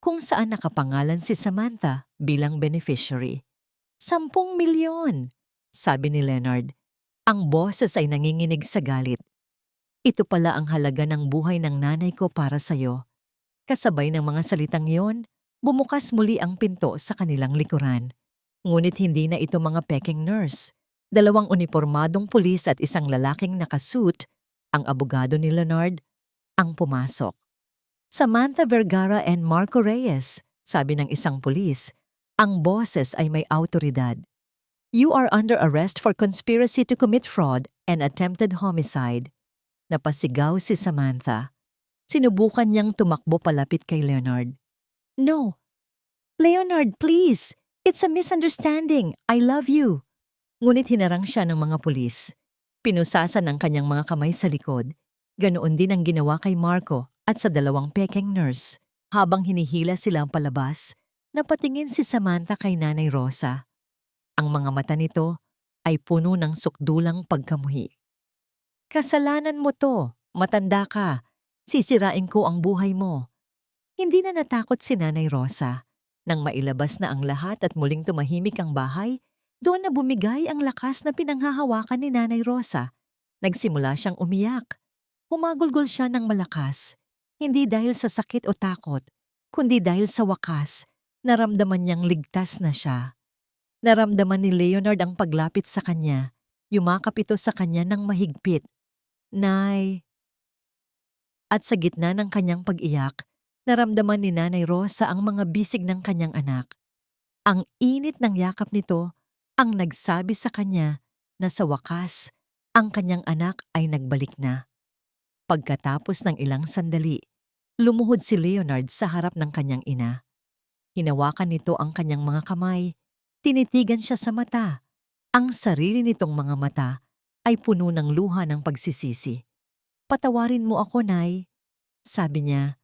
kung saan nakapangalan si Samantha bilang beneficiary. 10 milyon! Sabi ni Leonard. Ang boses ay nanginginig sa galit. "Ito pala ang halaga ng buhay ng nanay ko para sa'yo." Kasabay ng mga salitang yon, bumukas muli ang pinto sa kanilang likuran. Ngunit hindi na ito mga peking nurse. 2 unipormadong pulis at isang lalaking nakasuit, ang abogado ni Leonard, ang pumasok. "Samantha Vergara and Marco Reyes," sabi ng isang pulis. Ang boses ay may awtoridad. "You are under arrest for conspiracy to commit fraud and attempted homicide." Napasigaw si Samantha. Sinubukan niyang tumakbo palapit kay Leonard. "No. Leonard, please. It's a misunderstanding. I love you." Ngunit hinarang siya ng mga pulis. Pinusasan ng kanyang mga kamay sa likod. Ganoon din ang ginawa kay Marco at sa 2 peking nurse. Habang hinihila silang palabas, napatingin si Samantha kay Nanay Rosa. Ang mga mata nito ay puno ng sukdulang pagkamuhi. "Kasalanan mo to. Matanda ka. Sisirain ko ang buhay mo." Hindi na natakot si Nanay Rosa. Nang mailabas na ang lahat at muling tumahimik ang bahay, doon na bumigay ang lakas na pinanghahawakan ni Nanay Rosa. Nagsimula siyang umiyak. Humagulgol siya ng malakas. Hindi dahil sa sakit o takot, kundi dahil sa wakas, naramdaman niyang ligtas na siya. Naramdaman ni Leonard ang paglapit sa kanya. Yumakap ito sa kanya ng mahigpit. "Nay." At sa gitna ng kanyang pag-iyak, naramdaman ni Nanay Rosa ang mga bisig ng kanyang anak. Ang init ng yakap nito ang nagsabi sa kanya na sa wakas, ang kanyang anak ay nagbalik na. Pagkatapos ng ilang sandali, lumuhod si Leonard sa harap ng kanyang ina. Hinawakan nito ang kanyang mga kamay. Tinitigan siya sa mata. Ang sarili nitong mga mata ay puno ng luha ng pagsisisi. "Patawarin mo ako, Nay," sabi niya.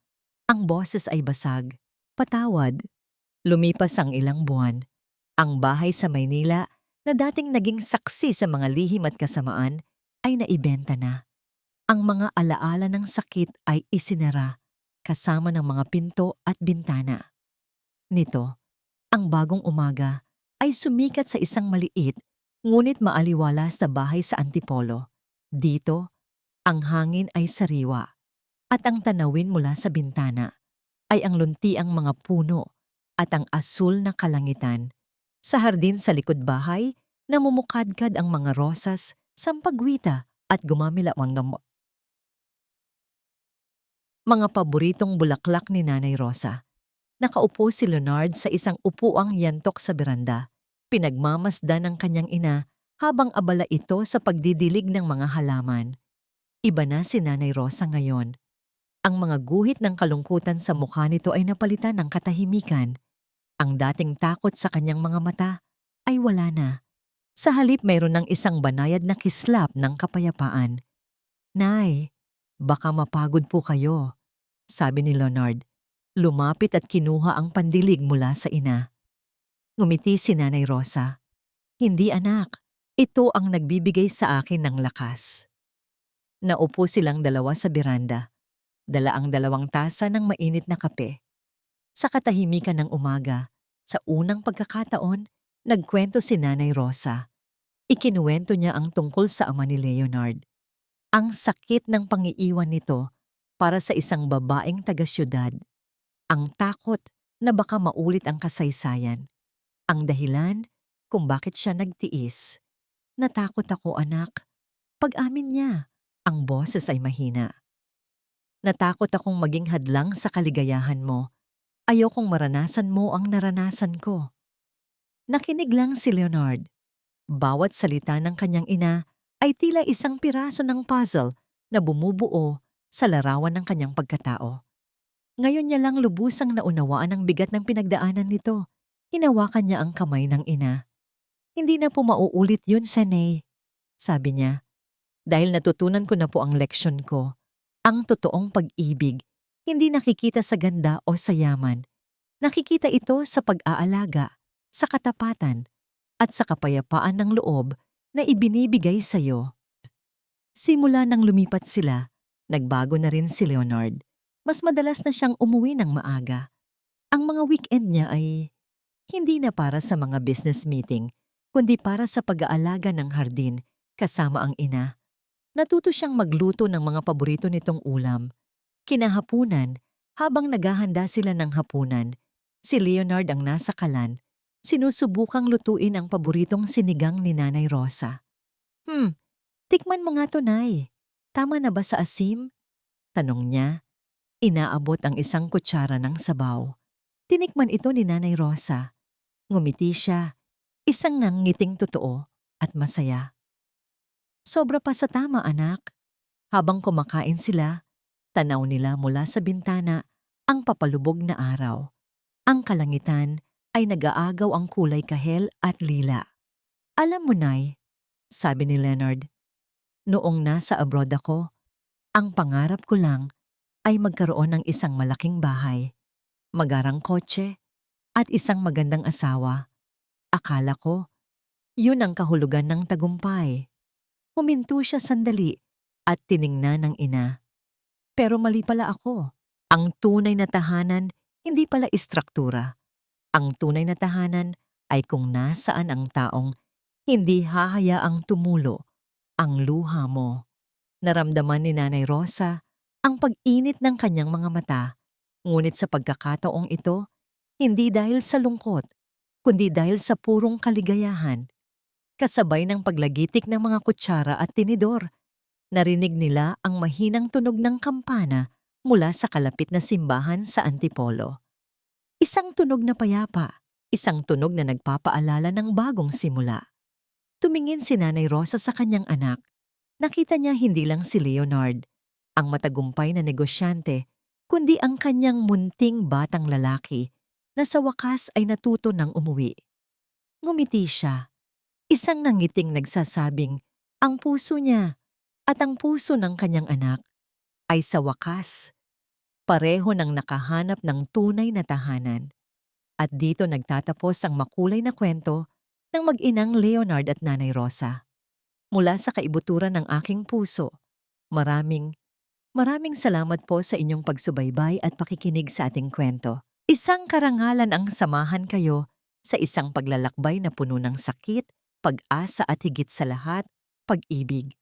Ang boses ay basag. "Patawad." Lumipas ang ilang buwan. Ang bahay sa Maynila na dating naging saksi sa mga lihim at kasamaan ay naibenta na. Ang mga alaala ng sakit ay isinara kasama ng mga pinto at bintana. Nito, Ang bagong umaga ay sumikat sa isang maliit ngunit maaliwalas sa bahay sa Antipolo. Dito, ang hangin ay sariwa at ang tanawin mula sa bintana ay ang luntiang mga puno at ang asul na kalangitan. Sa hardin sa likod bahay, namumukadkad ang mga rosas, sampagwita at gumamila mga paboritong bulaklak ni Nanay Rosa. Nakaupo si Leonard sa isang upuang yantok sa beranda. Pinagmamasdan ng kanyang ina habang abala ito sa pagdidilig ng mga halaman. Iba na si Nanay Rosa ngayon. Ang mga guhit ng kalungkutan sa mukha nito ay napalitan ng katahimikan. Ang dating takot sa kanyang mga mata ay wala na. Sa halip mayroon ng isang banayad na kislap ng kapayapaan. "Nay, baka mapagod po kayo," sabi ni Leonard. Lumapit at kinuha ang pandilig mula sa ina. Ngumiti si Nanay Rosa. "Hindi anak, ito ang nagbibigay sa akin ng lakas." Naupo silang dalawa sa beranda. Dala ang 2 tasa ng mainit na kape. Sa katahimikan ng umaga, sa unang pagkakataon, nagkwento si Nanay Rosa. Ikinuwento niya ang tungkol sa ama ni Leonard. Ang sakit ng pangiiwan nito para sa isang babaeng taga-syudad. Ang takot na baka maulit ang kasaysayan. Ang dahilan kung bakit siya nagtiis. "Natakot ako, anak." Pag-amin niya, ang boses ay mahina. "Natakot akong maging hadlang sa kaligayahan mo. Ayokong maranasan mo ang naranasan ko." Nakinig lang si Leonard. Bawat salita ng kanyang ina ay tila isang piraso ng puzzle na bumubuo sa larawan ng kanyang pagkatao. Ngayon niya lang lubusang naunawaan ang bigat ng pinagdaanan nito. Hinawakan niya ang kamay ng ina. "Hindi na po mauulit yun, Sanay," sabi niya. "Dahil natutunan ko na po ang leksyon ko. Ang totoong pag-ibig, hindi nakikita sa ganda o sa yaman. Nakikita ito sa pag-aalaga, sa katapatan, at sa kapayapaan ng loob na ibinibigay sa iyo." Simula nang lumipat sila, nagbago na rin si Leonard. Mas madalas na siyang umuwi ng maaga. Ang mga weekend niya ay hindi na para sa mga business meeting, kundi para sa pag-aalaga ng hardin kasama ang ina. Natuto siyang magluto ng mga paborito nitong ulam. Kinahapunan, habang naghahanda sila ng hapunan, si Leonard ang nasa kalan, sinusubukang lutuin ang paboritong sinigang ni Nanay Rosa. Tikman mo nga to, Nay. Tama na ba sa asim?" tanong niya. Inaabot ang isang kutsara ng sabaw. Tinikman ito ni Nanay Rosa. Ngumiti siya, isang ngangiting totoo at masaya. "Sobra pa sa tama, anak." Habang kumakain sila, tanaw nila mula sa bintana ang papalubog na araw. Ang kalangitan ay nag-aagaw ang kulay kahel at lila. "Alam mo, Nay," sabi ni Leonard, "noong nasa abroad ako, ang pangarap ko lang ay magkaroon ng isang malaking bahay, magarang kotse, at isang magandang asawa. Akala ko, yun ang kahulugan ng tagumpay." Huminto siya sandali at tiningnan ng ina. "Pero mali pala ako. Ang tunay na tahanan hindi pala istruktura. Ang tunay na tahanan ay kung nasaan ang taong hindi hahayaang tumulo ang luha mo." Naramdaman ni Nanay Rosa ang pag-init ng kanyang mga mata, ngunit sa pagkakataong ito, hindi dahil sa lungkot, kundi dahil sa purong kaligayahan. Kasabay ng paglagitik ng mga kutsara at tinidor, narinig nila ang mahinang tunog ng kampana mula sa kalapit na simbahan sa Antipolo. Isang tunog na payapa, isang tunog na nagpapaalala ng bagong simula. Tumingin si Nanay Rosa sa kanyang anak. Nakita niya hindi lang si Leonard, ang matagumpay na negosyante, kundi ang kanyang munting batang lalaki na sa wakas ay natuto ng umuwi. Ngumiti siya, isang nangiting nagsasabing ang puso niya at ang puso ng kanyang anak ay sa wakas pareho ng nakahanap ng tunay na tahanan. At dito nagtatapos ang makulay na kwento ng mag-inang Leonard at Nanay Rosa. Mula sa kaibuturan ng aking puso, maraming salamat po sa inyong pagsubaybay at pakikinig sa ating kwento. Isang karangalan ang samahan kayo sa isang paglalakbay na puno ng sakit, pag-asa at higit sa lahat, pag-ibig.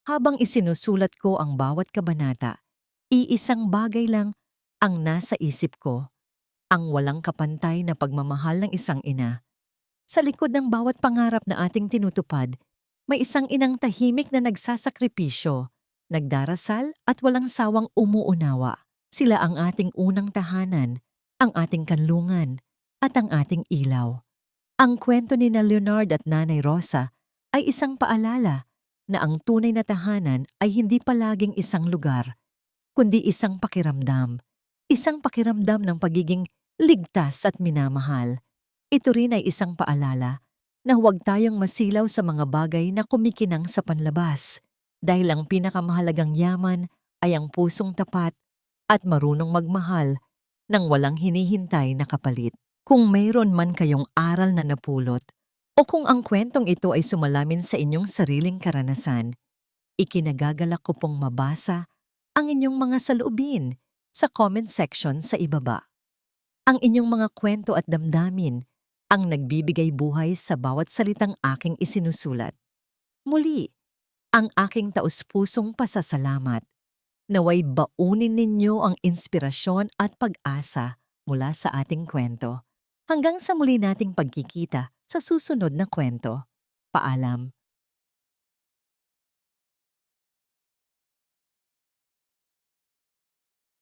Habang isinusulat ko ang bawat kabanata, iisang bagay lang ang nasa isip ko, ang walang kapantay na pagmamahal ng isang ina. Sa likod ng bawat pangarap na ating tinutupad, may isang inang tahimik na nagsasakripisyo, nagdarasal at walang sawang umuunawa. Sila ang ating unang tahanan, ang ating kanlungan, at ang ating ilaw. Ang kwento ni na Leonard at Nanay Rosa ay isang paalala na ang tunay na tahanan ay hindi palaging isang lugar, kundi isang pakiramdam. Isang pakiramdam ng pagiging ligtas at minamahal. Ito rin ay isang paalala na huwag tayong masilaw sa mga bagay na kumikinang sa panlabas, dahil ang pinakamahalagang yaman ay ang pusong tapat at marunong magmahal ng walang hinihintay na kapalit. Kung mayroon man kayong aral na napulot o kung ang kwentong ito ay sumalamin sa inyong sariling karanasan, ikinagagalak ko pong mabasa ang inyong mga saloobin sa comment section sa ibaba. Ang inyong mga kwento at damdamin ang nagbibigay buhay sa bawat salitang aking isinusulat. Muli, ang aking taus-pusong pasasalamat. Naway baunin ninyo ang inspirasyon at pag-asa mula sa ating kwento. Hanggang sa muli nating pagkikita sa susunod na kwento. Paalam.